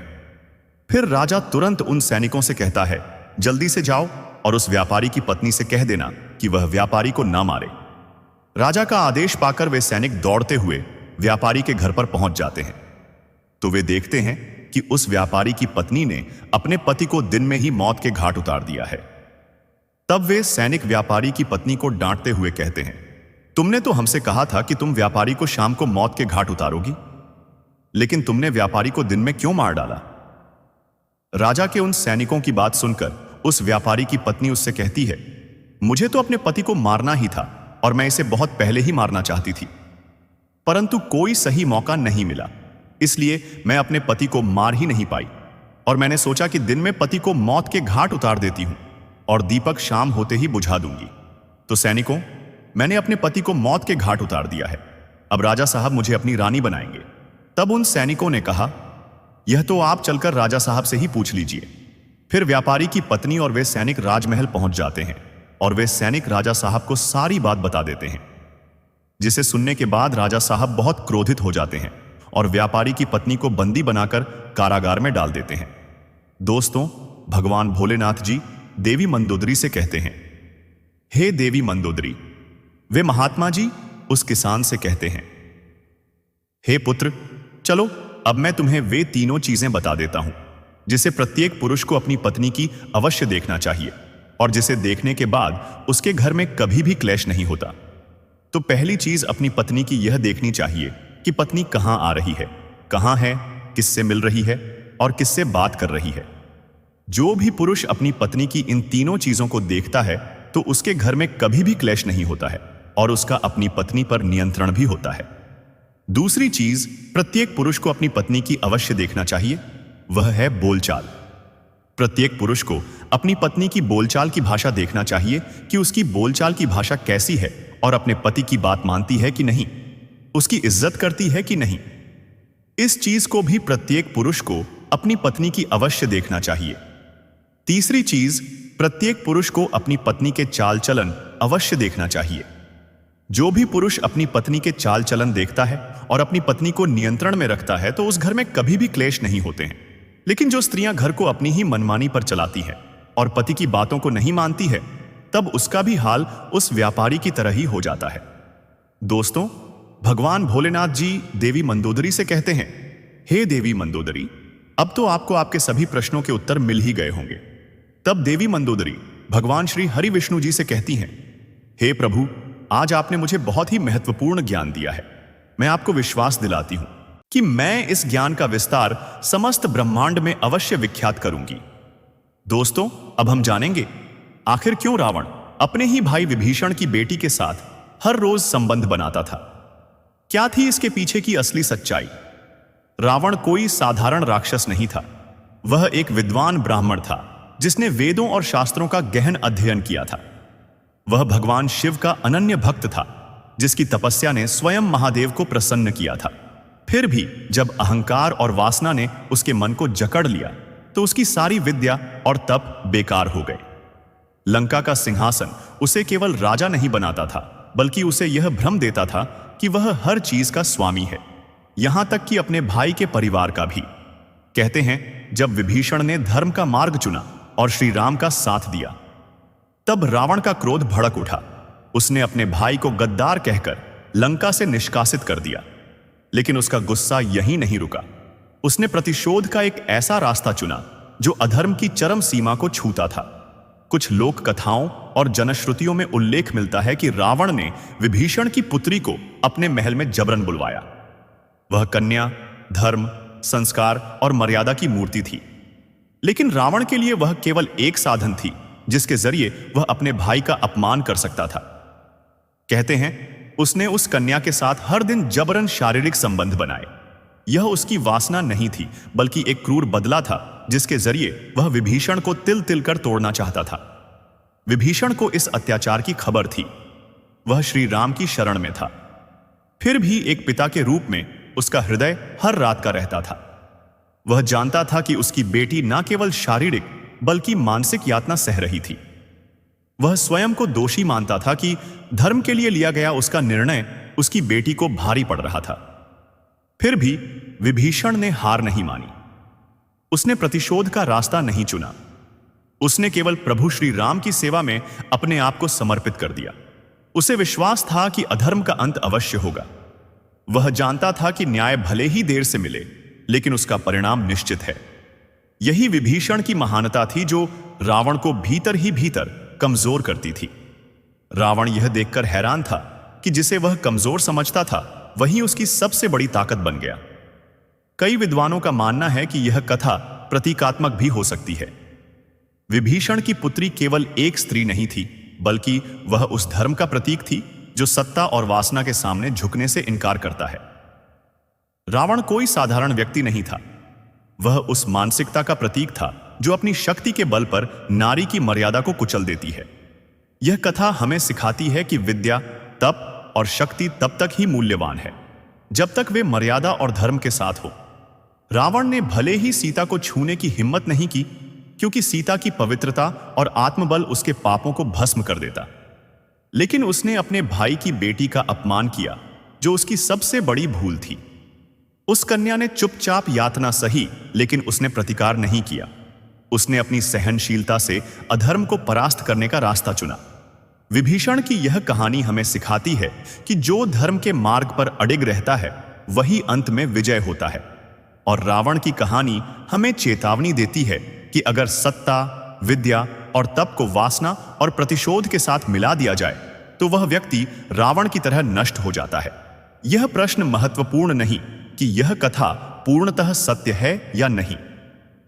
फिर राजा तुरंत उन सैनिकों से कहता है, जल्दी से जाओ और उस व्यापारी की पत्नी से कह देना कि वह व्यापारी को ना मारे। राजा का आदेश पाकर वे सैनिक दौड़ते हुए व्यापारी के घर पर पहुंच जाते हैं। तो वे देखते हैं कि उस व्यापारी की पत्नी ने अपने पति को दिन में ही मौत के घाट उतार दिया है। तब वे सैनिक व्यापारी की पत्नी को डांटते हुए कहते हैं, तुमने तो हमसे कहा था कि तुम व्यापारी को शाम को मौत के घाट उतारोगी, लेकिन तुमने व्यापारी को दिन में क्यों मार डाला? राजा के उन सैनिकों की बात सुनकर उस व्यापारी की पत्नी उससे कहती है, मुझे तो अपने पति को मारना ही था और मैं इसे बहुत पहले ही मारना चाहती थी, परंतु कोई सही मौका नहीं मिला, इसलिए मैं अपने पति को मार ही नहीं पाई और मैंने सोचा कि दिन में पति को मौत के घाट उतार देती हूं और दीपक शाम होते ही बुझा दूंगी। तो सैनिकों, मैंने अपने पति को मौत के घाट उतार दिया है। अब राजा साहब मुझे अपनी रानी बनाएंगे। तब उन सैनिकों ने कहा, यह तो आप चलकर राजा साहब से ही पूछ लीजिए। फिर व्यापारी की पत्नी और वे सैनिक राजमहल पहुंच जाते हैं और वे सैनिक राजा साहब को सारी बात बता देते हैं, जिसे सुनने के बाद राजा साहब बहुत क्रोधित हो जाते हैं और व्यापारी की पत्नी को बंदी बनाकर कारागार में डाल देते हैं। दोस्तों, भगवान भोलेनाथ जी देवी मंदोदरी से कहते हैं, हे देवी मंदोदरी। वे महात्मा जी उस किसान से कहते हैं, हे पुत्र, चलो अब मैं तुम्हें वे तीनों चीजें बता देता हूं जिसे प्रत्येक पुरुष को अपनी पत्नी की अवश्य देखना चाहिए और जिसे देखने के बाद उसके घर में कभी भी क्लेश नहीं होता। तो पहली चीज अपनी पत्नी की यह देखनी चाहिए कि पत्नी कहां आ रही है, कहां है, किससे मिल रही है और किससे बात कर रही है। जो भी पुरुष अपनी पत्नी की इन तीनों चीजों को देखता है तो उसके घर में कभी भी क्लेश नहीं होता है और उसका अपनी पत्नी पर नियंत्रण भी होता है। दूसरी चीज प्रत्येक पुरुष को अपनी पत्नी की अवश्य देखना चाहिए, वह है बोलचाल। प्रत्येक पुरुष को अपनी पत्नी की बोलचाल की भाषा देखना चाहिए कि उसकी बोलचाल की भाषा कैसी है और अपने पति की बात मानती है कि नहीं, उसकी इज्जत करती है कि नहीं। इस चीज को भी प्रत्येक पुरुष को अपनी पत्नी की अवश्य देखना चाहिए। तीसरी चीज, प्रत्येक पुरुष को अपनी पत्नी के चाल चलन अवश्य देखना चाहिए। जो भी पुरुष अपनी पत्नी के चाल चलन देखता है और अपनी पत्नी को नियंत्रण में रखता है तो उस घर में कभी भी क्लेश नहीं होते हैं। लेकिन जो स्त्रियां घर को अपनी ही मनमानी पर चलाती हैं और पति की बातों को नहीं मानती है, तब उसका भी हाल उस व्यापारी की तरह ही हो जाता है। दोस्तों, भगवान भोलेनाथ जी देवी मंदोदरी से कहते हैं, हे देवी मंदोदरी, अब तो आपको आपके सभी प्रश्नों के उत्तर मिल ही गए होंगे। तब देवी मंदोदरी भगवान श्री हरि विष्णु जी से कहती हैं, हे प्रभु, आज आपने मुझे बहुत ही महत्वपूर्ण ज्ञान दिया है। मैं आपको विश्वास दिलाती हूं कि मैं इस ज्ञान का विस्तार समस्त ब्रह्मांड में अवश्य विख्यात करूंगी। दोस्तों, अब हम जानेंगे आखिर क्यों रावण अपने ही भाई विभीषण की बेटी के साथ हर रोज संबंध बनाता था। क्या थी इसके पीछे की असली सच्चाई? रावण कोई साधारण राक्षस नहीं था। वह एक विद्वान ब्राह्मण था जिसने वेदों और शास्त्रों का गहन अध्ययन किया था। वह भगवान शिव का अनन्य भक्त था जिसकी तपस्या ने स्वयं महादेव को प्रसन्न किया था। फिर भी जब अहंकार और वासना ने उसके मन को जकड़ लिया तो उसकी सारी विद्या और तप बेकार हो गए। लंका का सिंहासन उसे केवल राजा नहीं बनाता था, बल्कि उसे यह भ्रम देता था कि वह हर चीज का स्वामी है, यहां तक कि अपने भाई के परिवार का भी। कहते हैं, जब विभीषण ने धर्म का मार्ग चुना और श्री राम का साथ दिया, तब रावण का क्रोध भड़क उठा। उसने अपने भाई को गद्दार कहकर लंका से निष्कासित कर दिया। लेकिन उसका गुस्सा यहीं नहीं रुका। उसने प्रतिशोध का एक ऐसा रास्ता चुना जो अधर्म की चरम सीमा को छूता था। कुछ लोक कथाओं और जनश्रुतियों में उल्लेख मिलता है कि रावण ने विभीषण की पुत्री को अपने महल में जबरन बुलवाया। वह कन्या, धर्म, संस्कार और मर्यादा की मूर्ति थी, लेकिन रावण के लिए वह केवल एक साधन थी जिसके जरिए वह अपने भाई का अपमान कर सकता था। कहते हैं, उसने उस कन्या के साथ हर दिन जबरन शारीरिक संबंध बनाए। यह उसकी वासना नहीं थी, बल्कि एक क्रूर बदला था जिसके जरिए वह विभीषण को तिल तिल कर तोड़ना चाहता था। विभीषण को इस अत्याचार की खबर थी। वह श्री राम की शरण में था। फिर भी एक पिता के रूप में उसका हृदय हर रात का रहता था। वह जानता था कि उसकी बेटी न केवल शारीरिक बल्कि मानसिक यातना सह रही थी। वह स्वयं को दोषी मानता था कि धर्म के लिए लिया गया उसका निर्णय उसकी बेटी को भारी पड़ रहा था। फिर भी विभीषण ने हार नहीं मानी। उसने प्रतिशोध का रास्ता नहीं चुना। उसने केवल प्रभु श्री राम की सेवा में अपने आप को समर्पित कर दिया। उसे विश्वास था कि अधर्म का अंत अवश्य होगा। वह जानता था कि न्याय भले ही देर से मिले, लेकिन उसका परिणाम निश्चित है। यही विभीषण की महानता थी जो रावण को भीतर ही भीतर कमजोर करती थी। रावण यह देखकर हैरान था कि जिसे वह कमजोर समझता था वही उसकी सबसे बड़ी ताकत बन गया। कई विद्वानों का मानना है कि यह कथा प्रतीकात्मक भी हो सकती है। विभीषण की पुत्री केवल एक स्त्री नहीं थी, बल्कि वह उस धर्म का प्रतीक थी जो सत्ता और वासना के सामने झुकने से इनकार करता है। रावण कोई साधारण व्यक्ति नहीं था। वह उस मानसिकता का प्रतीक था जो अपनी शक्ति के बल पर नारी की मर्यादा को कुचल देती है। यह कथा हमें सिखाती है कि विद्या, तप और शक्ति तब तक ही मूल्यवान है जब तक वे मर्यादा और धर्म के साथ हो। रावण ने भले ही सीता को छूने की हिम्मत नहीं की, क्योंकि सीता की पवित्रता और आत्मबल उसके पापों को भस्म कर देता, लेकिन उसने अपने भाई की बेटी का अपमान किया, जो उसकी सबसे बड़ी भूल थी। उस कन्या ने चुपचाप यातना सही, लेकिन उसने प्रतिकार नहीं किया। उसने अपनी सहनशीलता से अधर्म को परास्त करने का रास्ता चुना। विभीषण की यह कहानी हमें सिखाती है कि जो धर्म के मार्ग पर अडिग रहता है वही अंत में विजय होता है। और रावण की कहानी हमें चेतावनी देती है कि अगर सत्ता, विद्या और तप को वासना और प्रतिशोध के साथ मिला दिया जाए तो वह व्यक्ति रावण की तरह नष्ट हो जाता है। यह प्रश्न महत्वपूर्ण नहीं कि यह कथा पूर्णतः सत्य है या नहीं।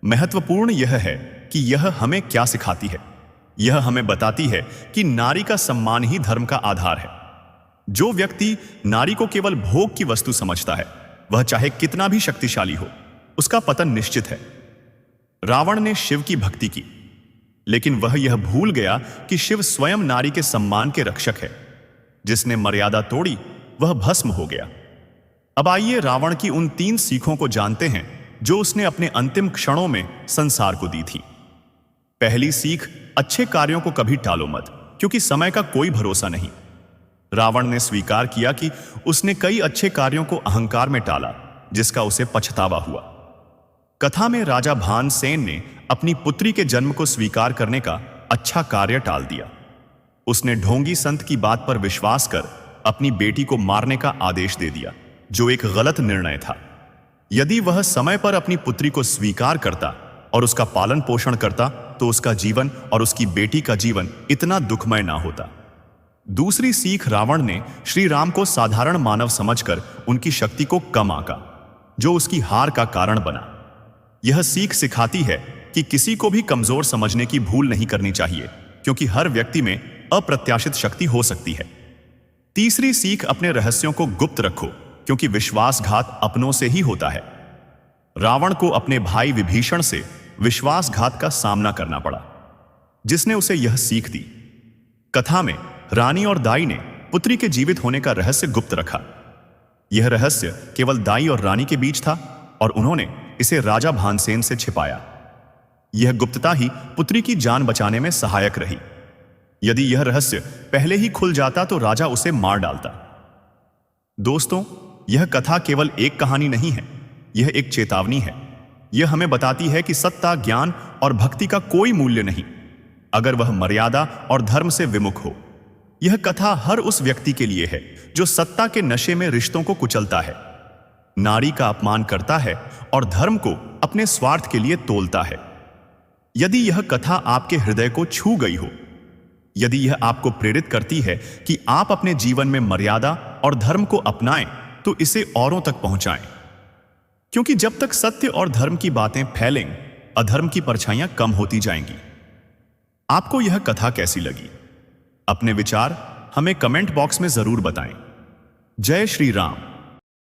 महत्वपूर्ण यह है कि यह हमें क्या सिखाती है। यह हमें बताती है कि नारी का सम्मान ही धर्म का आधार है। जो व्यक्ति नारी को केवल भोग की वस्तु समझता है, वह चाहे कितना भी शक्तिशाली हो, उसका पतन निश्चित है। रावण ने शिव की भक्ति की, लेकिन वह यह भूल गया कि शिव स्वयं नारी के सम्मान के रक्षक है। जिसने मर्यादा तोड़ी वह भस्म हो गया। अब आइए रावण की उन 3 सीखों को जानते हैं जो उसने अपने अंतिम क्षणों में संसार को दी थी। पहली सीख, अच्छे कार्यों को कभी टालो मत, क्योंकि समय का कोई भरोसा नहीं। रावण ने स्वीकार किया कि उसने कई अच्छे कार्यों को अहंकार में टाला, जिसका उसे पछतावा हुआ। कथा में राजा भानसेन ने अपनी पुत्री के जन्म को स्वीकार करने का अच्छा कार्य टाल दिया। उसने ढोंगी संत की बात पर विश्वास कर अपनी बेटी को मारने का आदेश दे दिया, जो एक गलत निर्णय था। यदि वह समय पर अपनी पुत्री को स्वीकार करता और उसका पालन पोषण करता तो उसका जीवन और उसकी बेटी का जीवन इतना दुखमय ना होता। दूसरी सीख, रावण ने श्री राम को साधारण मानव समझकर उनकी शक्ति को कम आंका, जो उसकी हार का कारण बना। यह सीख सिखाती है कि किसी को भी कमजोर समझने की भूल नहीं करनी चाहिए, क्योंकि हर व्यक्ति में अप्रत्याशित शक्ति हो सकती है। तीसरी सीख, अपने रहस्यों को गुप्त रखो, क्योंकि विश्वासघात अपनों से ही होता है। रावण को अपने भाई विभीषण से विश्वासघात का सामना करना पड़ा, जिसने उसे यह सीख दी। कथा में रानी और दाई ने पुत्री के जीवित होने का रहस्य गुप्त रखा। यह रहस्य केवल दाई और रानी के बीच था और उन्होंने इसे राजा भानसेन से छिपाया। यह गुप्तता ही पुत्री की जान बचाने में सहायक रही। यदि यह रहस्य पहले ही खुल जाता तो राजा उसे मार डालता। दोस्तों, यह कथा केवल एक कहानी नहीं है, यह एक चेतावनी है। यह हमें बताती है कि सत्ता, ज्ञान और भक्ति का कोई मूल्य नहीं अगर वह मर्यादा और धर्म से विमुख हो। यह कथा हर उस व्यक्ति के लिए है जो सत्ता के नशे में रिश्तों को कुचलता है, नारी का अपमान करता है और धर्म को अपने स्वार्थ के लिए तोलता है। यदि यह कथा आपके हृदय को छू गई हो, यदि यह आपको प्रेरित करती है कि आप अपने जीवन में मर्यादा और धर्म को अपनाएं, तो इसे औरों तक पहुंचाएं, क्योंकि जब तक सत्य और धर्म की बातें फैलेंगी, अधर्म की परछाइयां कम होती जाएंगी। आपको यह कथा कैसी लगी? अपने विचार हमें कमेंट बॉक्स में जरूर बताएं। जय श्री राम।